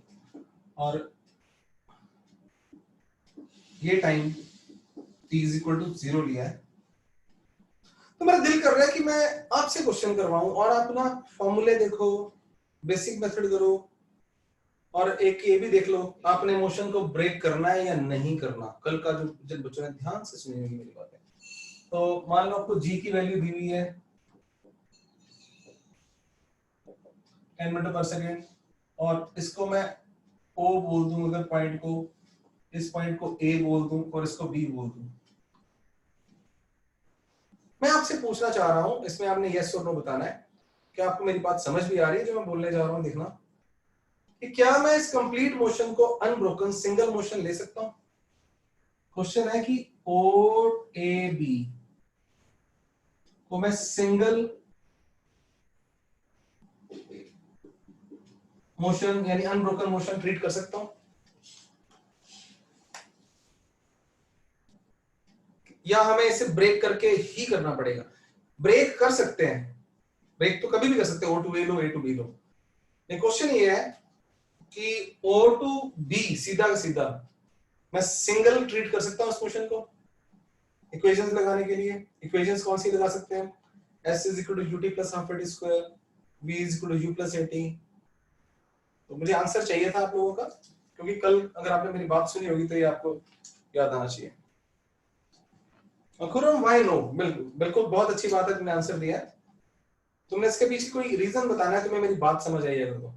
और ये time t is equal to 0 लिया है। तो मेरा दिल कर रहा है कि मैं आपसे क्वेश्चन करवाऊं और आप ना फॉर्मूले देखो, बेसिक मेथड करो, और एक ये भी देख लो आपने मोशन को ब्रेक करना है या नहीं करना। कल का जो जिन बच्चों ने ध्यान से सुनी होगी मेरी बातें, तो मान लो आपको g की वैल्यू दी हुई है 10 मीटर पर सेकेंड, और इसको मैं o बोल दूं, अगर पॉइंट को, इस पॉइंट को a बोल दूं और इसको b बोल दूं। मैं आपसे पूछना चाह रहा हूं, इसमें आपने यस और नो बताना है कि आपको मेरी बात समझ भी आ रही है जो मैं बोलने जा रहा हूं। देखना कि क्या मैं इस कंप्लीट मोशन को अनब्रोकन सिंगल मोशन ले सकता हूं। क्वेश्चन है कि ओ ए बी को मैं सिंगल मोशन यानी अनब्रोकन मोशन ट्रीट कर सकता हूं, या हमें इसे ब्रेक करके ही करना पड़ेगा। ब्रेक कर सकते हैं, ब्रेक तो कभी भी कर सकते हैं, ओ टू ए लो, ए टू बी लो। क्वेश्चन ये है कि ओ टू बी सीधा का सीधा मैं सिंगल ट्रीट कर सकता हूं उस क्वेश्चन को। इक्वेशंस लगाने के लिए इक्वेशंस कौन सी लगा सकते हैं, s is equal to ut plus half a t square, v is equal to u plus a t. तो मुझे आंसर चाहिए था आप लोगों का, क्योंकि कल अगर आपने मेरी बात सुनी होगी तो ये आपको याद आना चाहिए। खुरम व्हाई नो, बिल्कुल बिल्कुल बहुत अच्छी बात है, तुमने आंसर दिया है। तुमने इसके पीछे कोई रीजन बताना है, तुम्हें मेरी बात समझ आई है तो।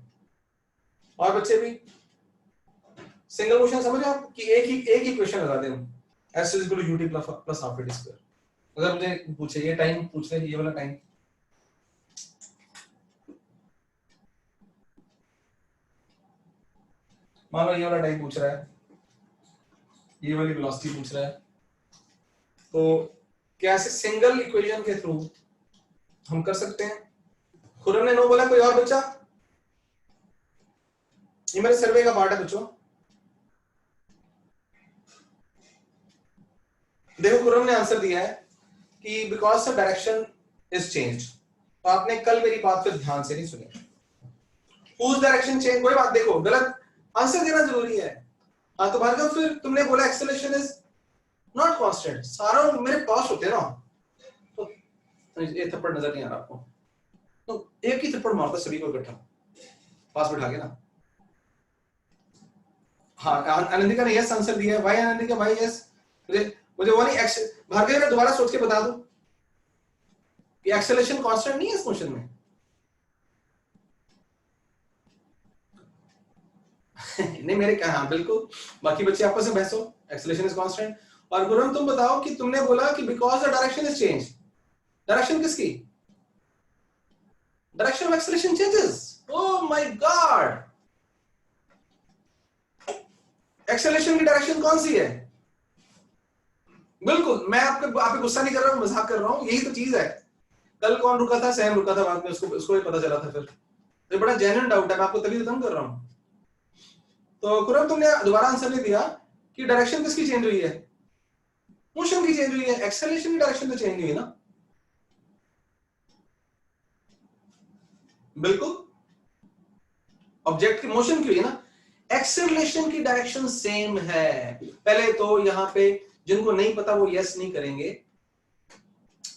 और बच्चे भी सिंगल मोशन समझ आप कि एक ही क्वेश्चन लगा दें हम, s is equal to ut plus half a t square. अगर मुझे पूछे ये टाइम पूछ रहे, ये वाला टाइम, मान लो ये वाला टाइम पूछ रहा है, ये वाली वेलोसिटी पूछ रहा है, तो क्या ऐसे सिंगल इक्वेशन के थ्रू हम कर सकते हैं। खुरम ने नो बोला, कोई और बच्चा? ये मेरे सर्वे का पार्ट है बच्चों। देखो खुरम ने आंसर दिया है कि because the direction is change. तो आपने कल मेरी बात पर ध्यान से नहीं सुनी। हुज डायरेक्शन चेंज, कोई बात, देखो गलत आंसर देना जरूरी है। हाँ तो भार्गव फिर तुमने बोला एक्सेलरेशन इज नॉट कांस्टेंट, सारा मेरे पास होते ना, तो ये थप्पड़ नजर नहीं आ रहा आपको, तो एक ही थप्पड़ मारता सभी को इकट्ठा पास बैठा के ना। हाँ आनंदिका ने यस आंसर दिया है। भाई आनंदिका, भाई यस। मुझे मुझे वो नहीं भार्गव ने दोबारा सोच के बता दूं, कि एक्सेलरेशन कांस्टेंट नहीं है इस मोशन में? नहीं मेरे क्या, हाँ बिल्कुल, बाकी बच्चे आपस में बहसो, एक्सेलरेशन इज कांस्टेंट। और गुरु तुम बताओ कि तुमने बोला कि because the direction is change, direction किसकी? Direction of acceleration changes. Oh my god, acceleration की डायरेक्शन कौन सी है? बिल्कुल, मैं आप पे गुस्सा नहीं कर रहा हूं, मजाक कर रहा हूं, यही तो चीज है। कल कौन रुका था? सैम रुका था, बाद में उसको भी पता चला था। फिर ये बड़ा जेन्युइन डाउट है, मैं आपको तभी खत्म कर रहा हूं। तो कुरम तुमने दोबारा आंसर नहीं दिया कि डायरेक्शन किसकी चेंज हुई है? मोशन की चेंज हुई है, एक्सेलरेशन की डायरेक्शन तो चेंज हुई है ना? बिल्कुल, ऑब्जेक्ट की मोशन की हुई है ना, एक्सेलरेशन की डायरेक्शन सेम है। पहले तो यहाँ पे जिनको नहीं पता वो यस नहीं करेंगे,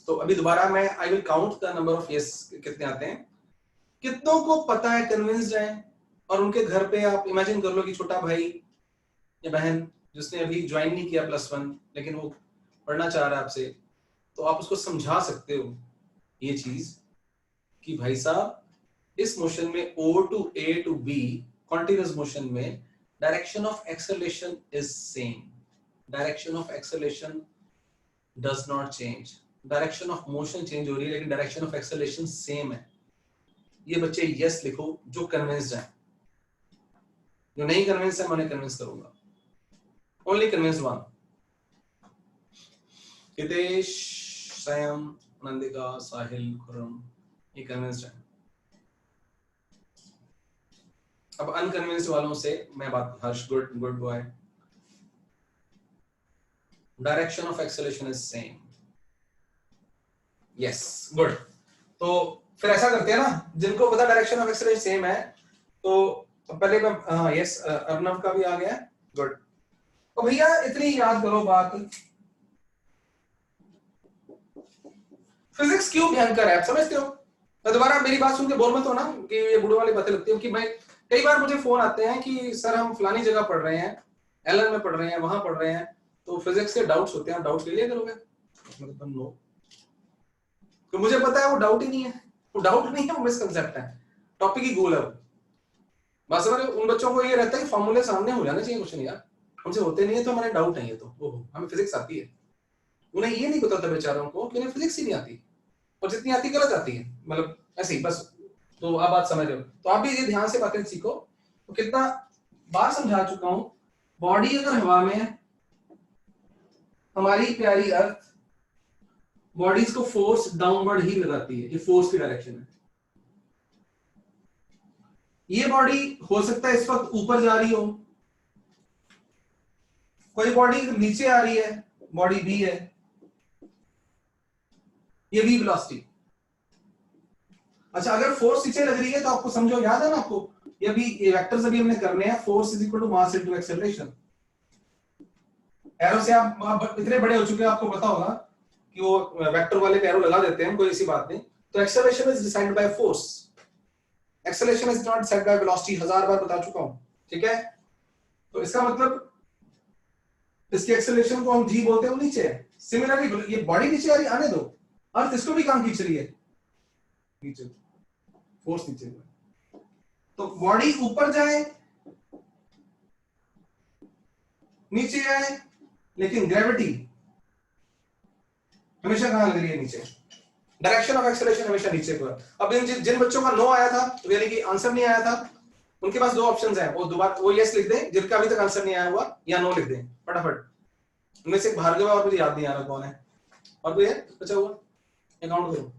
तो अभी दोबारा मैं I will count the number of yes कितने आते हैं। कितनों को पता है, कन्विंस्ड है? और उनके घर पे आप इमेजिन कर लो कि छोटा भाई या बहन जिसने अभी ज्वाइन नहीं किया +1 लेकिन वो पढ़ना चाह रहा है आपसे, तो आप उसको समझा सकते हो ये चीज कि भाई साहब इस मोशन में O to A to B continuous motion में direction of acceleration is same, direction of acceleration does not change, direction of motion change हो रही है लेकिन डायरेक्शन ऑफ एक्सेलरेशन सेम है। ये बच्चे यस लिखो जो कन्विंस्ड है, जो नहीं कन्विंस है मैं उन्हें कन्विंस करूंगा। Only convinced one. Hitesh, Sam, Nandika, Sahil, Khurram, ये कन्विंस्ड है। अब अनकन्विंस्ड वालों से मैं बात, Harsh good good boy, direction of acceleration is same, yes good. तो फिर ऐसा करते हैं ना, जिनको पता डायरेक्शन ऑफ एक्सेलरेशन सेम है, तो पहले मैं, हाँ यस, अर्नव का भी आ गया, गुड। तो भैया इतनी याद करो बात, फिजिक्स क्यों भयंकर है आप समझते हो? तो दोबारा मेरी बात सुन के बोर मत हो ना कि ये बुढ़े वाली बातें लगती है, कि भाई कई बार मुझे फोन आते हैं कि सर हम फलानी जगह पढ़ रहे हैं, एलन में पढ़ रहे हैं, वहां पढ़ रहे हैं, तो फिजिक्स के डाउट्स होते हैं, डाउट्स ले लिया करोगे? मतलब नो, तो मुझे पता है वो डाउट ही नहीं है, वो डाउट नहीं है, वो मिसकंसेप्ट है, टॉपिक ही गोल है। बस उन बच्चों को ये रहता है कि फॉर्मूले सामने हो जाने चाहिए, कुछ नहीं यार, हमसे होते नहीं है तो हमारे डाउट है, ये तो ओहो हमें फिजिक्स आती है। उन्हें ये नहीं पता था बेचारों को कि उन्हें फिजिक्स ही नहीं आती, और जितनी आती गलत आती है, मतलब ऐसे ही बस। तो आप बात समझ रहे हो, तो आप भी ये ध्यान से बातें सीखो। तो कितना बार समझा चुका हूं, बॉडी अगर हवा में है, हमारी प्यारी अर्थ बॉडीज को फोर्स डाउनवर्ड ही लगाती है, ये फोर्स की डायरेक्शन है। ये बॉडी हो सकता है इस वक्त ऊपर जा रही हो, कोई बॉडी नीचे आ रही है, बॉडी बी है, ये भी वेलोसिटी। अच्छा अगर फोर्स नीचे लग रही है तो आपको समझो, याद है ना आपको, ये भी ये वेक्टर्स अभी हमने करने हैं, force is equal to mass into acceleration. Arrow से आप इतने बड़े हो चुके हैं, आपको पता होगा कि वो वेक्टर वाले पे एरो लगा देते हैं, कोई ऐसी बात नहीं। तो acceleration is decided by force, acceleration is not decided by velocity, 1000 बार बता चुका हूं, ठीक है? तो इसका मतलब इसके एक्सेलरेशन को हम जी बोलते हैं, वो नीचे है। सिमिलरली ये बॉडी नीचे आ रही, आने दो, अर्थ इसको भी कहां खींच रही है, नीचे, फोर्स नीचे। तो बॉडी ऊपर जाए नीचे आए, लेकिन ग्रेविटी हमेशा कहां लग रही है, नीचे। डायरेक्शन ऑफ एक्सेलरेशन हमेशा नीचे पर। अब जिन बच्चों का नो आया था, यानी कि आंसर नहीं आया था, उनके पास दो ऑप्शंस हैं, वो दोबारा वो यस लिख दें, जिनका अभी तक आंसर नहीं आया हुआ, या नो लिख दें फटाफट। उनमें से भार्गव और मुझे याद नहीं आ रहा कौन है, और कोई है बचा हुआ, अकाउंट करो।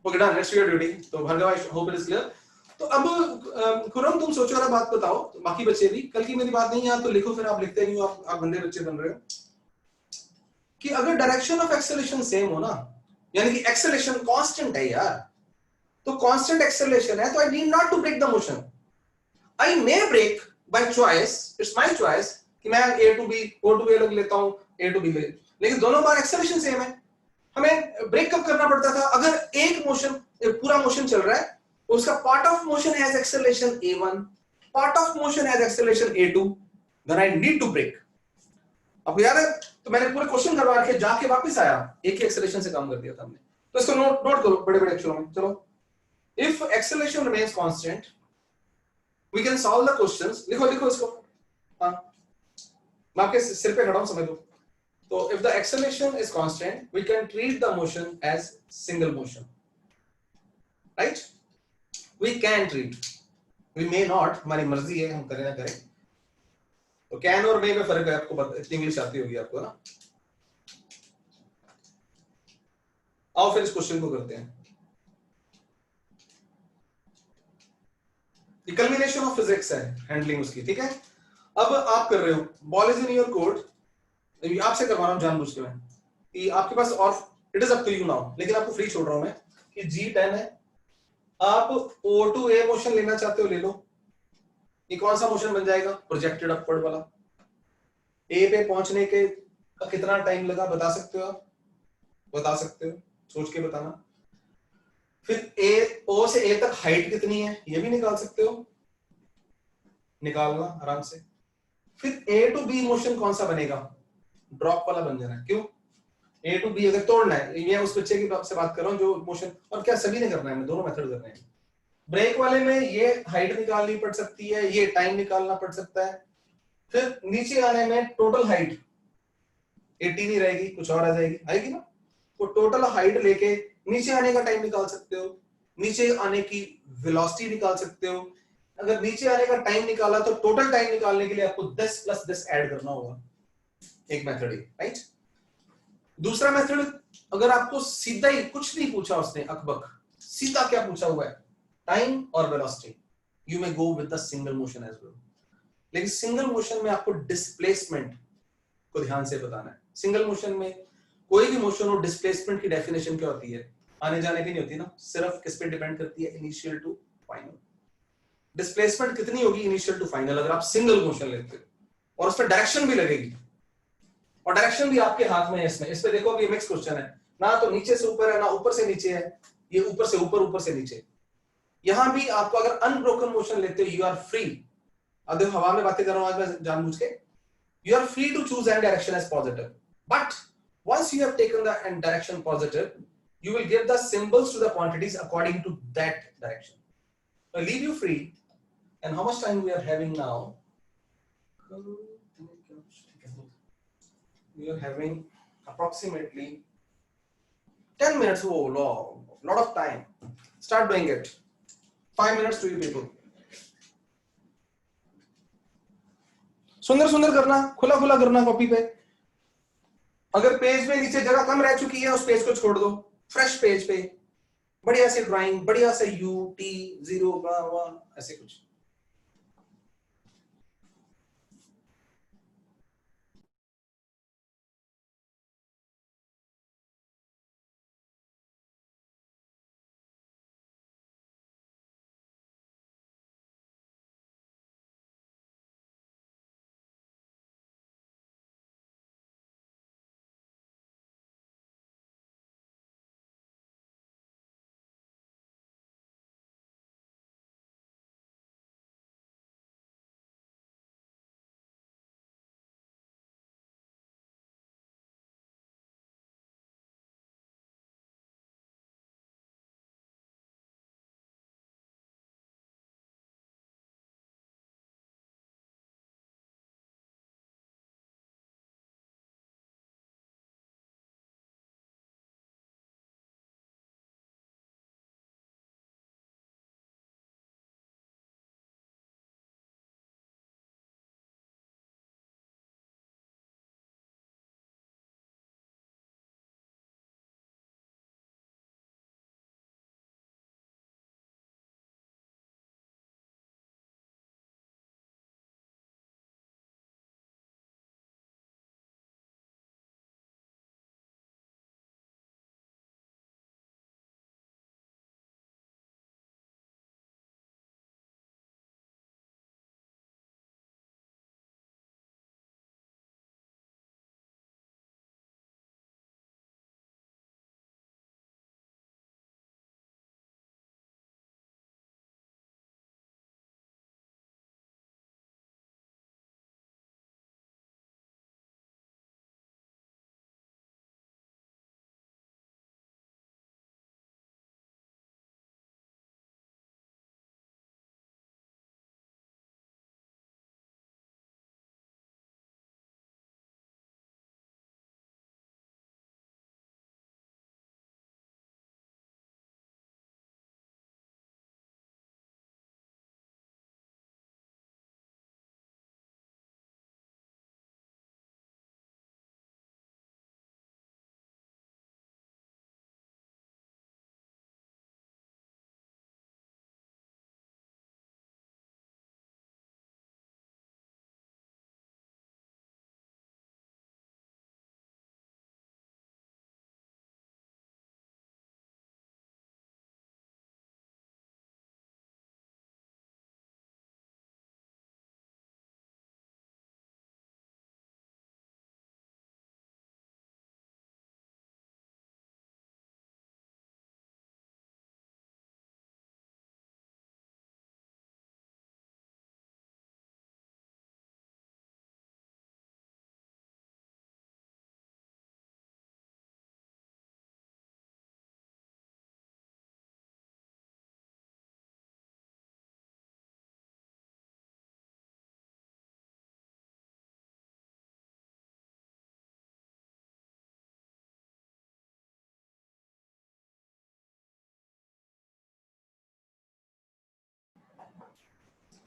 Okay done, let's do your duty. तो Bhargav I hope it is clear. तो अब खुरम तुम सोचो और बात बताओ, तो बाकी बच्चे भी, कल की मेरी बात नहीं याद तो लिखो, फिर आप लिखते नहीं हो, आप गंदे बच्चे बन रहे हो। कि अगर डायरेक्शन ऑफ एक्सेलरेशन सेम हो ना, यानी कि एक्सेलरेशन कांस्टेंट है यार, तो कांस्टेंट एक्सेलरेशन है, तो I need not to break the motion. I may break by choice, it's my choice कि मैं A to B, O to A लग लेता हूं, A to B ले, लेकिन दोनों बार एक्सेलरेशन सेम है। हमें ब्रेक कब करना पड़ता था, अगर एक मोशन, पूरा मोशन चल रहा है, उसका part of motion has acceleration A1, part of motion has acceleration A2, then I need to break. अब यार तो मैंने पूरे क्वेश्चन करवा रखे, जाके वापस आया, एक ही एक्सेलरेशन से काम कर दिया था हमने। तो इसको नोट नोट करो बड़े बड़े अक्षरों में। चलो, if acceleration remains constant we can solve the questions. लिखो लिखो इसको, हाँ मैं आपके सिर पे खड़ा हूं, समझ लो। तो if the acceleration is constant we can treat the motion as single motion, right? We can treat, we may not, हमारी मर्जी है हम करें ना करें। तो कैन और मे में फर्क है, आपको इतनी इंग्लिश आती होगी आपको ना। आओ फिर इस क्वेश्चन को करते हैं। कल्मिनेशन ऑफ फिजिक्स है हैंडलिंग उसकी, ठीक है। अब आप कर रहे हो, ball is in your court, आपसे करवा रहा हूं जानबूझ के मैं कि आपके पास, और it is up to you now, लेकिन आपको फ्री छोड़ रहा हूं मैं कि G10 है, आप O to A मोशन लेना चाहते हो ले लो। ये कौन सा मोशन बन जाएगा? प्रोजेक्टेड अपवर्ड वाला। ए पे पहुंचने के कितना टाइम लगा बता सकते हो आप? बता सकते हो, सोच के बताना। फिर ए, ओ से ए तक हाइट कितनी है ये भी निकाल सकते हो, निकालना आराम से। फिर ए टू बी मोशन कौन सा बनेगा? ड्रॉप वाला बन जाना है। क्यों? ए टू बी अगर तोड़ना है, ये उस बच्चे की से बात कर रहा हूं जो मोशन, और क्या सभी ने करना है, मैं दोनों मेथड कर रहे हैं। ब्रेक वाले में ये हाइट निकालनी पड़ सकती है, ये टाइम निकालना पड़ सकता है। फिर नीचे आने में टोटल हाइट 80 नहीं रहेगी, कुछ और आ जाएगी, आएगी ना। तो टोटल हाइट लेके नीचे आने का टाइम निकाल सकते हो, नीचे आने की वेलोसिटी निकाल सकते हो। अगर नीचे आने का टाइम निकाला तो टोटल टाइम निकालने के लिए आपको 10 प्लस 10 ऐड करना होगा। एक मेथड है, राइट। दूसरा मेथड, अगर आपको सीधा ही कुछ नहीं पूछा उसने अकबक, सीधा क्या पूछा हुआ है? टाइम और velocity, you may go with the single motion as well. लेकिन सिंगल मोशन में आपको डिस्प्लेसमेंट को ध्यान से बताना है। सिंगल मोशन में कोई भी मोशन हो, डिस्प्लेसमेंट की डेफिनेशन क्या होती है? आने जाने की नहीं होती ना, सिर्फ किस पे डिपेंड करती है? Initial to final. डिस्प्लेसमेंट कितनी होगी इनिशियल टू फाइनल अगर आप सिंगल मोशन लेते हो, और उस पर डायरेक्शन भी लगेगी, और डायरेक्शन भी आपके हाथ में है। इसमें इस पे देखो, अभी मिक्स क्वेश्चन है ना, तो नीचे से ऊपर है ना ऊपर से नीचे है, ये ऊपर से ऊपर, ऊपर से नीचे। यहां भी आपको अगर अनब्रोकन मोशन लेते हो, यू आर फ्री। अब देखो हवा में बातें कर रहा हूं आज मैं जानबूझ के, you are free to choose any direction as positive, but once you have taken the direction positive, you will give the symbols to the quantities according to that direction. I leave you free. And how much time we are having now? We are having approximately 10 minutes. Oh, lot of time. Start doing it. 5 minutes to you people. सुंदर सुंदर करना, खुला खुला करना copy पे। अगर page में नीचे जगह कम रह चुकी है, उस पेज को छोड़ दो, फ्रेश पेज पे बढ़िया से ड्राइंग, बढ़िया से U, T, 0 ऐसे कुछ।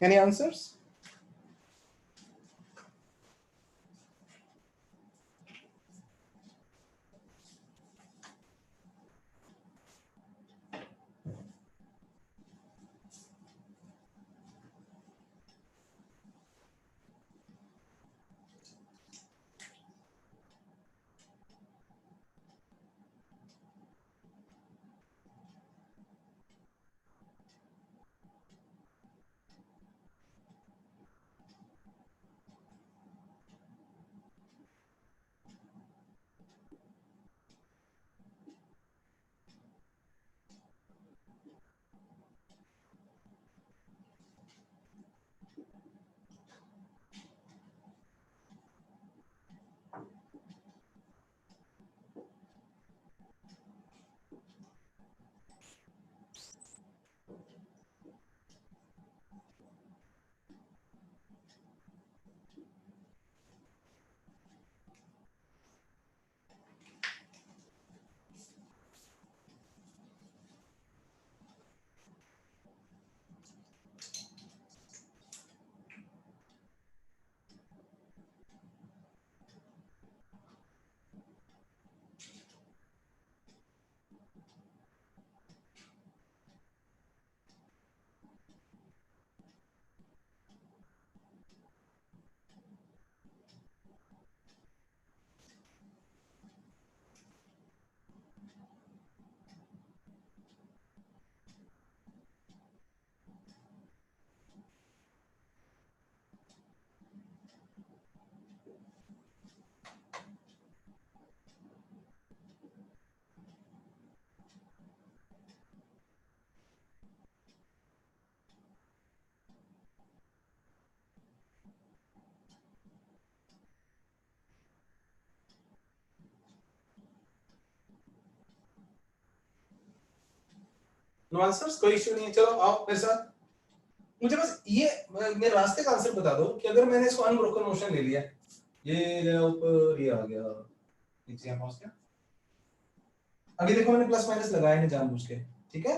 Any answers? नो आंसर्स, कोई इश्यू नहीं है। चलो आओ मेरे साथ, मुझे बस ये मेरे रास्ते का आंसर बता दो कि अगर मैंने इसको अनब्रोकन मोशन ले लिया, ये गया ऊपर, ये आ गया नीचे, यहाँ पहुंच गया। अभी देखो मैंने प्लस माइनस लगाया नहीं जानबूझ के, ठीक है।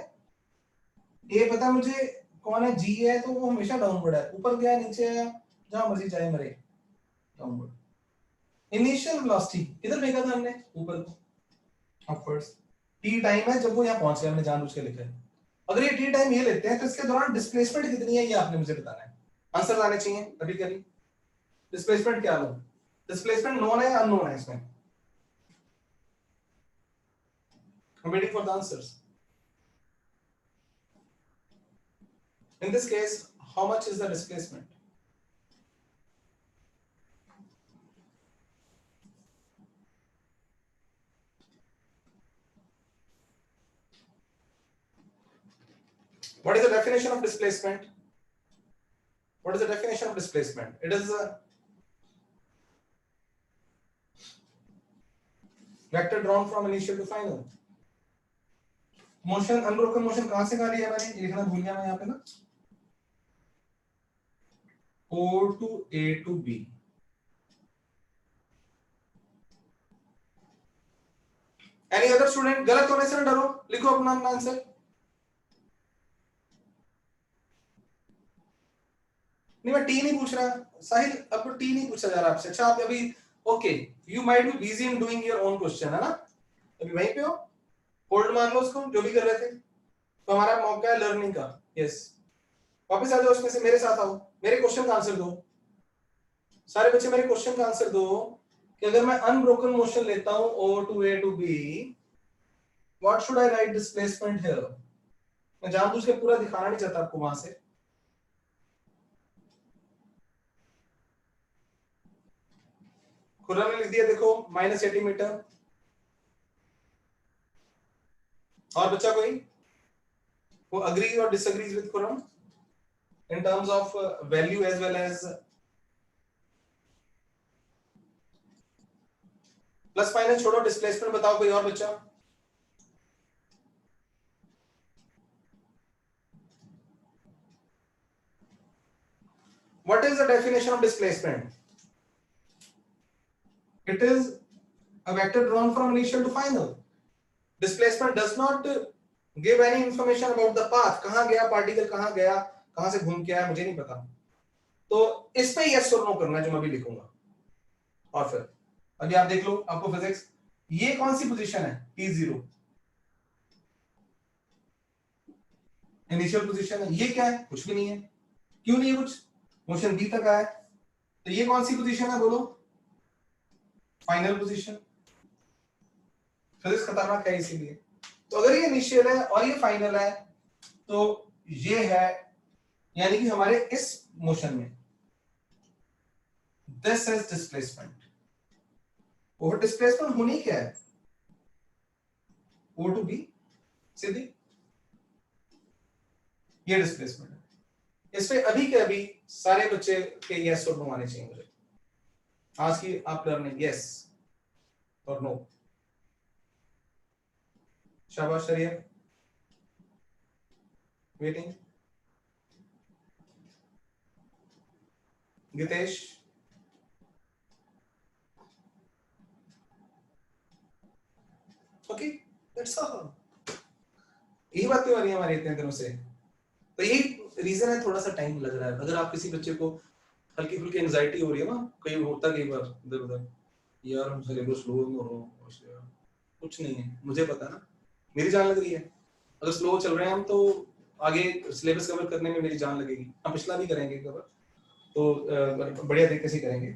ये पता मुझे कौन है, जी है, तो वो हमेशा डाउनवर्ड है, ऊपर गया नीचे आया, जहां मर्जी जाए मरे, डाउनवर्ड। इनिशियल वेलोसिटी किधर फेंका था हमने, ऊपर को, अपवर्ड्स। टी टाइम है जब वो यहाँ पहुंच गया, हमने जानबूझ के लिखा है। अगर ये टी टाइम ये लेते हैं तो इसके दौरान डिस्प्लेसमेंट कितनी है ये आपने मुझे बताना है। आंसर आने चाहिए अभी करी। डिस्प्लेसमेंट क्या लो, डिस्प्लेसमेंट नोन है या अननोन है इसमें? I'm waiting for the answers. In this case, how much is the displacement? What is the definition of displacement? What is the definition of displacement? It is a vector drawn from initial to final. Motion, unbroken motion कहां से कहां लिया मैंने, लिखना भूल गया मैं यहाँ पे ना, O to A to B। Any other student? गलत होने से ना डरो, लिखो अपना आंसर। नहीं मैं टी नहीं पूछ रहा साहिल, अब टी नहीं पूछा जा रहा आपसे। अच्छा आप अभी okay, you might be busy in doing your own question, है ना, अभी वहीं पे हो, होल्ड मान लो उसको जो भी कर रहे थे, तो हमारा मौका है लर्निंग का। यस, वापस आ जाओ उसमें से, मेरे साथ आओ, मेरे क्वेश्चन का आंसर दो सारे बच्चे, मेरे क्वेश्चन का आंसर दो कि अगर मैं अनब्रोकन मोशन लेता हूं O to A to B, what should I right displacement here. मैं जानबूझ के पूरा दिखाना नहीं चाहता आपको वहां से। खुर्रम ने लिख दिया देखो -80 मीटर। और बच्चा कोई who agrees or disagrees with Khurram in terms of value as well as plus minus छोड़ो, डिस्प्लेसमेंट बताओ कोई और बच्चा। What is the definition of displacement? It is a vector drawn from initial to final. Displacement does not give any information about the path, कहां गया particle, कहां गया, कहां से घूम के आया मुझे नहीं पता। तो इस पे यस और नो करना है जो मैं अभी लिखूंगा। और फिर अभी आप देख लो, आपको फिजिक्स, ये कौन सी पोजीशन है, T0 इनिशियल पोजीशन है। ये क्या है, कुछ भी नहीं है। क्यों नहीं है कुछ, मोशन बी तक आया। तो ये कौन सी पोजीशन है बोलो, फाइनल पोजीशन। फिजिक्स खतरनाक है इसीलिए। तो अगर ये इनिशियल है और ये फाइनल है तो ये है, यानी कि हमारे इस मोशन में दिस इज डिस्प्लेसमेंट। और डिस्प्लेसमेंट होनी क्या है, O टू B सीधी, ये डिस्प्लेसमेंट है। इस पे अभी के अभी सारे बच्चे के यस और नो आने चाहिए मुझे आज की आप लर्निंग, यस और नो। शाबाश Shariya, waiting. Gitesh, okay, that's all. यही बातें हो रही है हमारी इतने दिनों से। तो यही रीजन है, थोड़ा सा टाइम लग रहा है। अगर आप किसी बच्चे को हल्की फुल्की एंजाइटी हो रही है ना, कई होता कई बार इधर उधर, यार हम सिलेबस स्लो हो रहा है, कुछ नहीं है, मुझे पता है ना, मेरी जान लग रही है। अगर स्लो चल रहे हैं हम तो आगे सिलेबस कवर करने में मेरी जान लगेगी। हम पिछला भी करेंगे कवर, तो बढ़िया तरीके से करेंगे।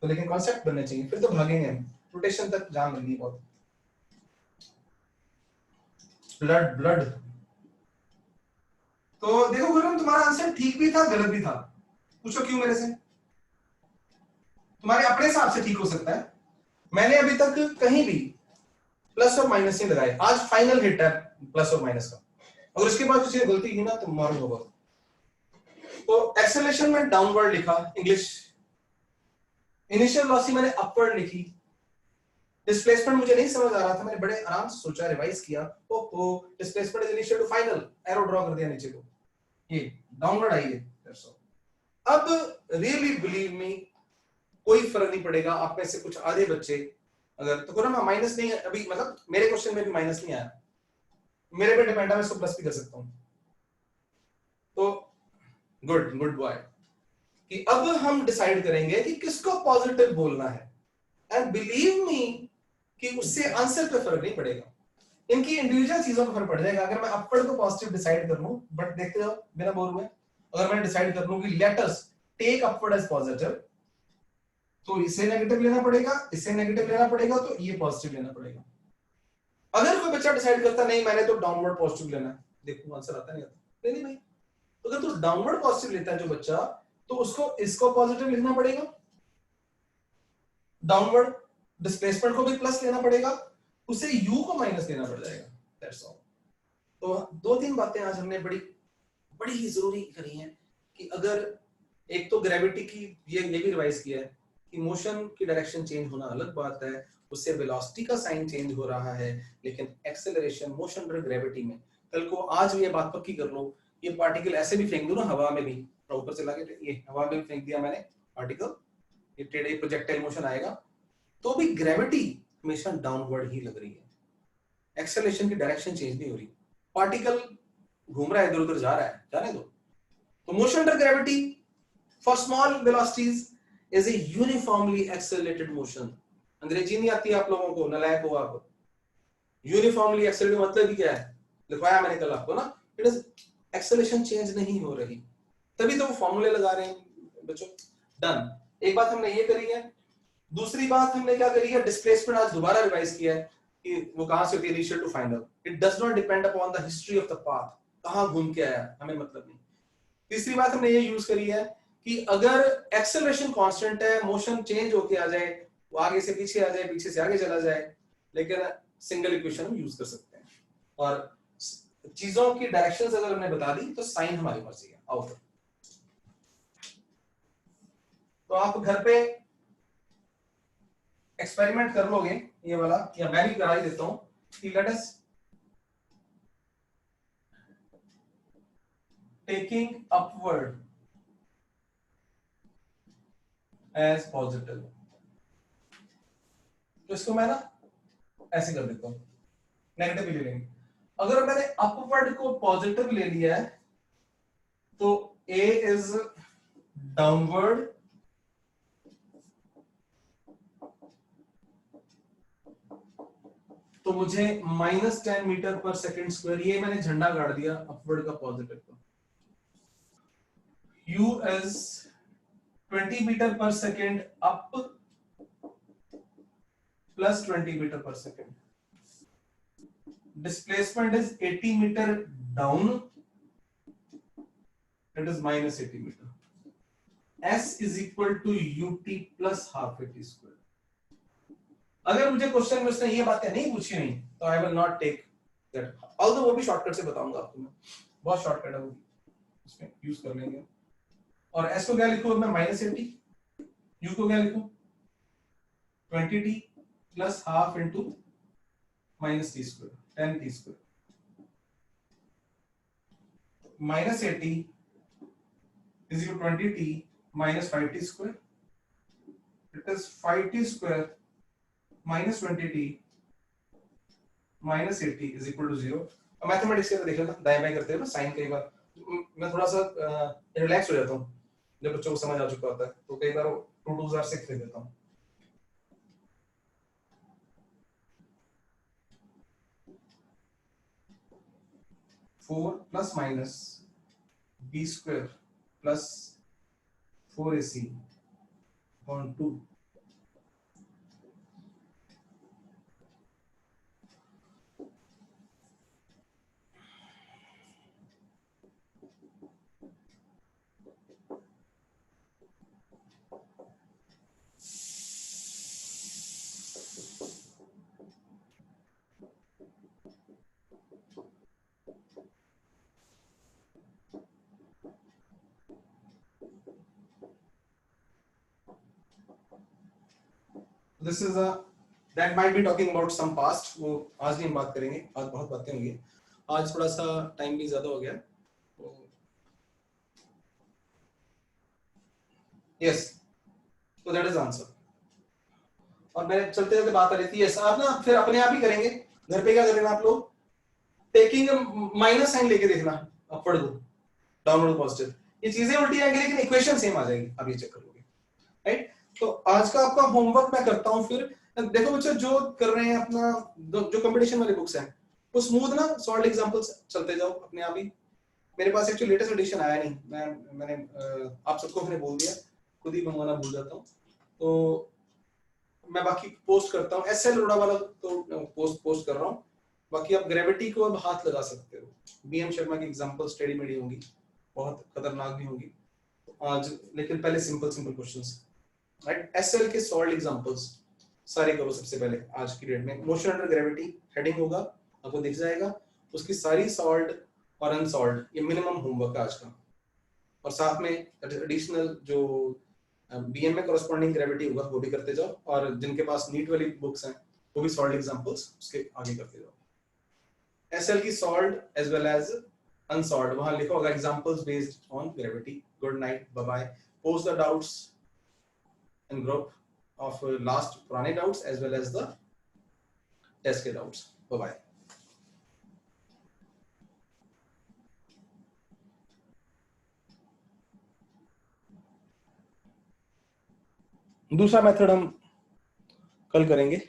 तो लेकिन कॉन्सेप्ट बनने चाहिए, फिर तो भागेंगे हम। रोटेशन तक जान लगनी बहुत। ब्लड ब्लड, तो देखो गुरु, तुम्हारा आंसर ठीक भी था गलत भी था। पूछो क्यों मेरे से, तुम्हारे अपने हिसाब से ठीक हो सकता है। मैंने अभी तक कहीं भी प्लस और माइनस नहीं लगाए। आज फाइनल हिट है प्लस और माइनस का। अगर उसके बाद किसी ने गलती की ना तो मालूम होगा। तो एक्सेलरेशन में डाउनवर्ड लिखा इंग्लिश, इनिशियल वेलोसिटी मैंने अपवर्ड लिखी, डिस्प्लेसमेंट मुझे नहीं समझ आ रहा था, मैंने बड़े आराम से सोचा, रिवाइज किया, ओहो displacement is initial to final, arrow draw कर दिया नीचे को, ये डाउनवर्ड आई है। That's all. अब रियली बिलीव मी, कोई फर्क नहीं पड़ेगा। आप में से कुछ आधे बच्चे अगर तो करो ना, माइनस नहीं है अभी, मतलब मेरे क्वेश्चन में भी माइनस नहीं आया, मेरे पे डिपेंड है, मैं इसको प्लस भी कर सकता हूं। तो गुड गुड बॉय, कि अब हम डिसाइड करेंगे कि किसको पॉजिटिव बोलना है। एंड बिलीव मी कि उससे आंसर पे फर्क नहीं पड़ेगा, इनकी इंडिविजुअल चीजों पर फर्क पड़ जाएगा। अगर मैं अपवर्ड को पॉजिटिव डिसाइड कर लूं, बट देखते जाओ बिना बोर हुए, अगर मैं डिसाइड कर लूं कि let us take upward as positive, तो इसे नेगेटिव लेना पड़ेगा, इसे नेगेटिव लेना पड़ेगा, तो ये पॉजिटिव लेना पड़ेगा। अगर कोई बच्चा डिसाइड करता नहीं मैंने तो डाउनवर्ड पॉजिटिव लेना है, देखो आंसर आता नहीं आता, नहीं भाई, अगर तू डाउनवर्ड पॉजिटिव लेता है जो बच्चा, तो उसको इसको पॉजिटिव लिखना पड़ेगा, डाउनवर्ड डिस्प्लेसमेंट को भी प्लस लेना पड़ेगा, उसे यू को माइनस लेना पड़ जाएगा। That's all. तो दो तीन बातें आज हमने बड़ी बड़ी ही जरूरी करी हैं कि अगर एक तो ग्रेविटी की ये भी रिवाइज किया है कि मोशन की डायरेक्शन चेंज होना अलग बात है, उससे वेलोसिटी का साइन चेंज हो रहा है, लेकिन एक्सेलरेशन मोशन अंडर ग्रेविटी में, कल को आज भी ये बात पक्की कर लो, ये पार्टिकल ऐसे भी फेंक दो ना हवा में भी, ऊपर से लाके ये हवा में भी फेंक दिया मैंने पार्टिकल, ये टेढ़े प्रोजेक्टाइल मोशन आएगा, तो भी ग्रेविटी हमेशा डाउनवर्ड ही लग रही है, एक्सेलरेशन की डायरेक्शन चेंज नहीं हो रही। पार्टिकल घूम रहा है, इधर उधर जा रहा है, जाने दो। तो motion under gravity for small velocities is a uniformly accelerated motion. अंग्रेजी नहीं आती आप लोगों को, नलायक हो आप। यूनिफॉर्मली एक्सेलरेटेड मतलब ही क्या है, लिखवाया मैंने कल आपको ना, इट इज एक्सेलरेशन चेंज नहीं हो रही, तभी तो वो फॉर्मूले लगा रहे हैं बच्चों। डन, एक बात हमने ये करी है। दूसरी बात हमने क्या करी है, डिस्प्लेसमेंट आज दोबारा रिवाइज किया है कि वो कहां से होती है, initial to final. It does not depend upon the history of the path, कहां घूम के आया हमें मतलब नहीं। तीसरी बात हमने ये यूज करी है कि अगर एक्सेलरेशन कांस्टेंट है, मोशन चेंज होके आ जाए, वो आगे से पीछे आ जाए, पीछे से आगे चला जाए, लेकिन सिंगल इक्वेशन हम यूज कर सकते हैं। और चीजों की डायरेक्शंस अगर हमने बता दी तो साइन हमारी मर्जी है। आओ तो आप घर पे एक्सपेरिमेंट कर लोगे ये वाला, या मैं भी करा ही देता हूं कि let us taking upward as positive. तो इसको मैं ना ऐसे कर देता हूं, नेगेटिव ले लेंगे। अगर मैंने अपवर्ड को पॉजिटिव ले लिया है तो A इज डाउनवर्ड, तो मुझे -10 मीटर पर सेकेंड स्क्वायर, ये मैंने झंडा गाड़ दिया अपवर्ड का पॉजिटिव का। U इज 20 मीटर पर सेकेंड अप प्लस 20 मीटर पर second, displacement is 80 meter down, it is -80 meter. S is equal to ut plus half at square. अगर मुझे क्वेश्चन में उसने ये बातें नहीं पूछी नहीं तो I will not take that, although वो भी शॉर्टकट से बताऊंगा आपको मैं, बहुत शॉर्टकट है वो, उसमें यूज कर लेंगे। और S को क्या लिखूं मैं, -80, U को क्या लिखूं 20t plus half into -t square 10t square, -80 is equal to 20t minus 5t square. It is 5t square minus 20t minus 80 is equal to 0. अब मैथमेटिक्स के देख लेना, दाएं बाएं करते हैं ना साइन, कई बार मैं थोड़ा सा रिलैक्स हो जाता हूँ जब बच्चों को समझ आ चुका होता है, तो कई बार 2 2s are 6 लिख देता हूँ। Four plus minus b square plus 4ac on 2, this is a that might be talking about some past, वो आज नहीं हम बात करेंगे, आज बहुत बातें होंगी, आज थोड़ा सा टाइम भी ज्यादा हो गया। यस, तो दैट इज आंसर। और मैं चलते चलते बात आ रही थी, यस आप ना फिर अपने आप ही करेंगे घर पे, क्या करेंगे आप लोग, टेकिंग माइनस साइन लेके देखना, अपवर्ड को डाउनवर्ड पॉजिटिव, ये चीजें उल्टी आएंगी लेकिन इक्वेशन सेम आ जाएगी, आप ये चेक कर लोगे, राइट। तो आज का आपका होमवर्क मैं करता हूं, फिर देखो बच्चों जो कर रहे हैं अपना, जो कंपटीशन वाली बुक्स हैं वो स्मूथ ना सॉल्व एग्जांपल्स चलते जाओ अपने आप ही। मेरे पास एक्चुअली लेटेस्ट एडिशन आया नहीं, मैंने आप सबको मैंने बोल दिया, खुद ही मंगवाना भूल जाता हूँ, तो मैं बाकी पोस्ट करता हूँ, एसएल रोड़ा वाला तो पोस्ट कर रहा हूँ, बाकी आप ग्रेविटी को अब हाथ लगा सकते हो, बीएम शर्मा की एग्जांपल्स टेढ़ी मेढ़ी होंगी, बहुत खतरनाक भी होंगी आज, लेकिन पहले simple simple questions, right. SL के सॉल्व एग्जांपल्स सारे करो सबसे पहले आज की डेट में, मोशन अंडर ग्रेविटी हेडिंग होगा आपको दिख जाएगा, उसकी सारी सॉल्व्ड और अनसॉल्व्ड, ये मिनिमम होमवर्क है आज का, और साथ में एडिशनल जो बीएम में कॉरेस्पॉन्डिंग ग्रेविटी होगा वो भी करते जाओ, और जिनके पास नीट वाली बुक्स हैं वो भी सॉल्व्ड एग्जांपल्स उसके आगे करते जाओ। एसएल की solved as well as unsolved वहां लिखो होगा examples based on gravity. Good night, bye bye, post the doubts in group of last पुराने doubts as well as the test के doubts. Bye bye. दूसरा मेथड हम कल करेंगे।